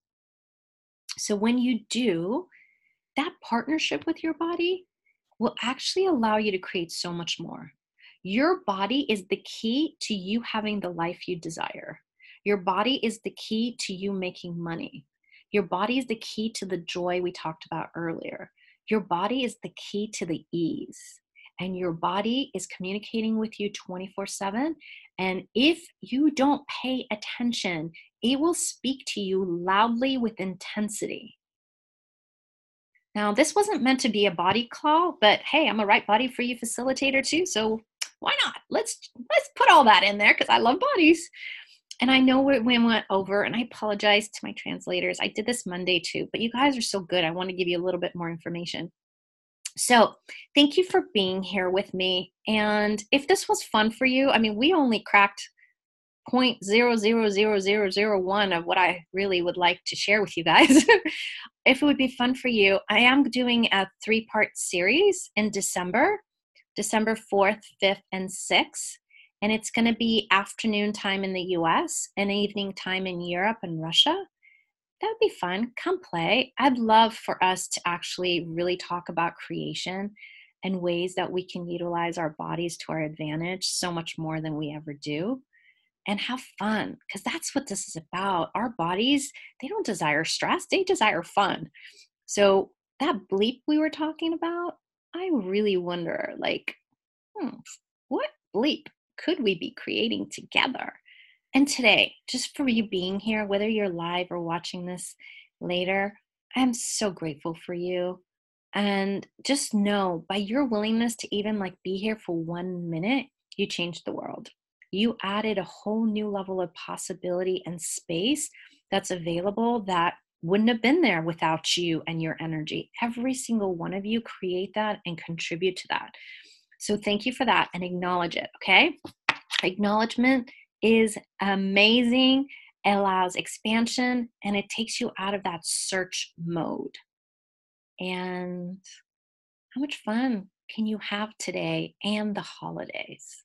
So when you do, that partnership with your body will actually allow you to create so much more. Your body is the key to you having the life you desire. Your body is the key to you making money. Your body is the key to the joy we talked about earlier. Your body is the key to the ease. And your body is communicating with you 24/7. And if you don't pay attention, it will speak to you loudly with intensity. Now, this wasn't meant to be a body call, but hey, I'm a right body for you facilitator too, so why not? Let's put all that in there because I love bodies. And I know we went over, and I apologize to my translators. I did this Monday too, but you guys are so good. I want to give you a little bit more information. So, thank you for being here with me. And if this was fun for you, I mean, we only cracked 0.000001 of what I really would like to share with you guys. If it would be fun for you, I am doing a 3-part series in December 4th, 5th, and 6th. And it's going to be afternoon time in the US and evening time in Europe and Russia. That would be fun. Come play. I'd love for us to actually really talk about creation and ways that we can utilize our bodies to our advantage so much more than we ever do. And have fun, because that's what this is about. Our bodies, they don't desire stress, they desire fun. So that bleep we were talking about, I really wonder, like, what bleep could we be creating together? And today, just for you being here, whether you're live or watching this later, I'm so grateful for you. And just know, by your willingness to even like be here for 1 minute, you changed the world. You added a whole new level of possibility and space that's available that wouldn't have been there without you and your energy. Every single one of you create that and contribute to that. So thank you for that, and acknowledge it, okay? Acknowledgement is amazing. It allows expansion, and it takes you out of that search mode. And how much fun can you have today and the holidays?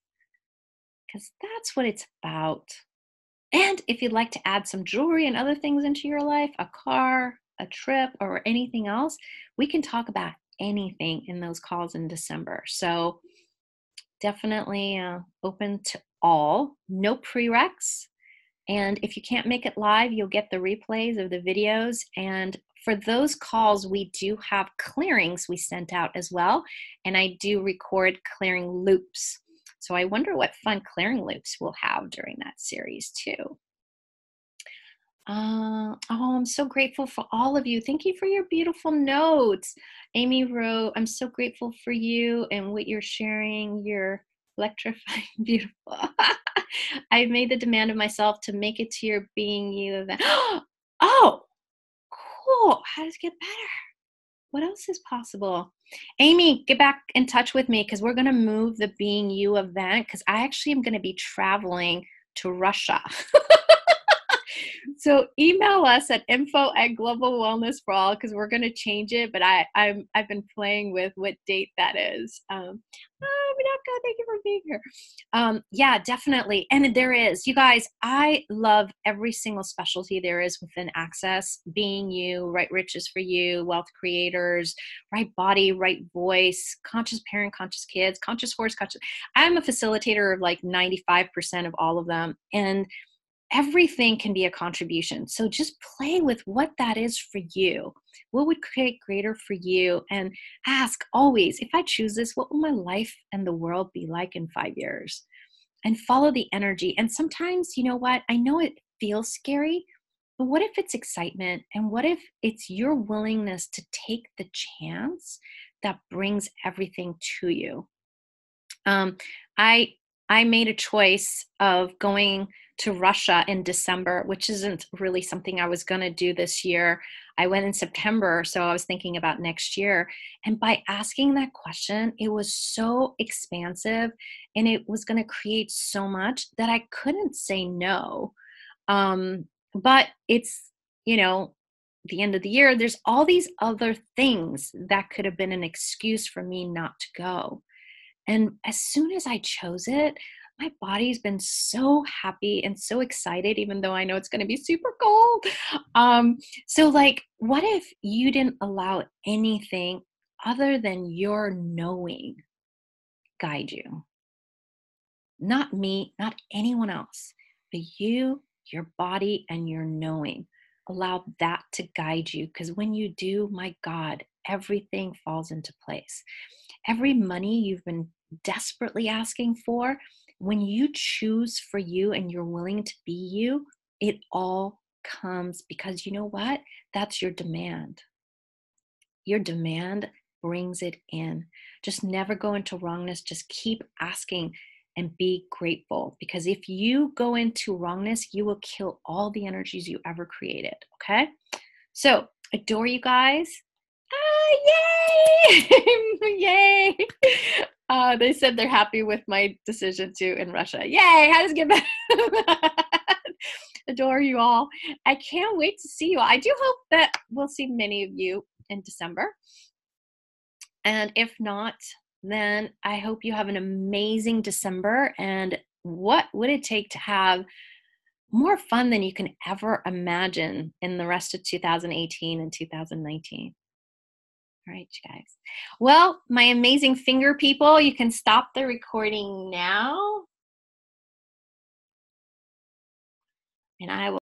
Because that's what it's about. And if you'd like to add some jewelry and other things into your life, a car, a trip, or anything else, we can talk about anything in those calls in December. So definitely open to all, no prereqs. And if you can't make it live, you'll get the replays of the videos. And for those calls, we do have clearings we sent out as well. And I do record clearing loops. So I wonder what fun clearing loops we'll have during that series too. I'm so grateful for all of you. Thank you for your beautiful notes. Amy wrote, I'm so grateful for you and what you're sharing. You're electrifying, beautiful. I've made the demand of myself to make it to your Being You event. Oh, cool. How does it get better? What else is possible? Amy, get back in touch with me, because we're going to move the Being You event, because I actually am going to be traveling to Russia. So email us at info@globalwellnessforall, because we're going to change it, but I've been playing with what date that is. Minaka, thank you for being here. Yeah, definitely. And there is, you guys, I love every single specialty there is within Access. Being You, Right Riches for You, Wealth Creators, Right Body, Right Voice, Conscious Parent, Conscious Kids, Conscious Horse, Conscious. I'm a facilitator of like 95% of all of them. And everything can be a contribution. So just play with what that is for you. What would create greater for you? And ask always, if I choose this, what will my life and the world be like in 5 years? And follow the energy. And sometimes, you know what? I know it feels scary, but what if it's excitement? And what if it's your willingness to take the chance that brings everything to you? I made a choice of going to Russia in December, which isn't really something I was going to do this year. I went in September, so I was thinking about next year. And by asking that question, it was so expansive, and it was going to create so much that I couldn't say no. But it's, the end of the year, there's all these other things that could have been an excuse for me not to go. And as soon as I chose it, my body's been so happy and so excited, even though I know it's going to be super cold. So like, what if you didn't allow anything other than your knowing guide you? Not me, not anyone else, but you, your body, and your knowing. Allow that to guide you, because when you do, my God, everything falls into place. Every money you've been desperately asking for, when you choose for you and you're willing to be you, it all comes, because you know what? That's your demand. Your demand brings it in. Just never go into wrongness. Just keep asking and be grateful, because if you go into wrongness, you will kill all the energies you ever created. Okay? So, adore you guys. Yay! Yay! They said they're happy with my decision to in Russia. Yay! How does it get better? Adore you all. I can't wait to see you. I do hope that we'll see many of you in December. And if not, then I hope you have an amazing December. And what would it take to have more fun than you can ever imagine in the rest of 2018 and 2019? All right, you guys. Well, my amazing finger people, you can stop the recording now. And I will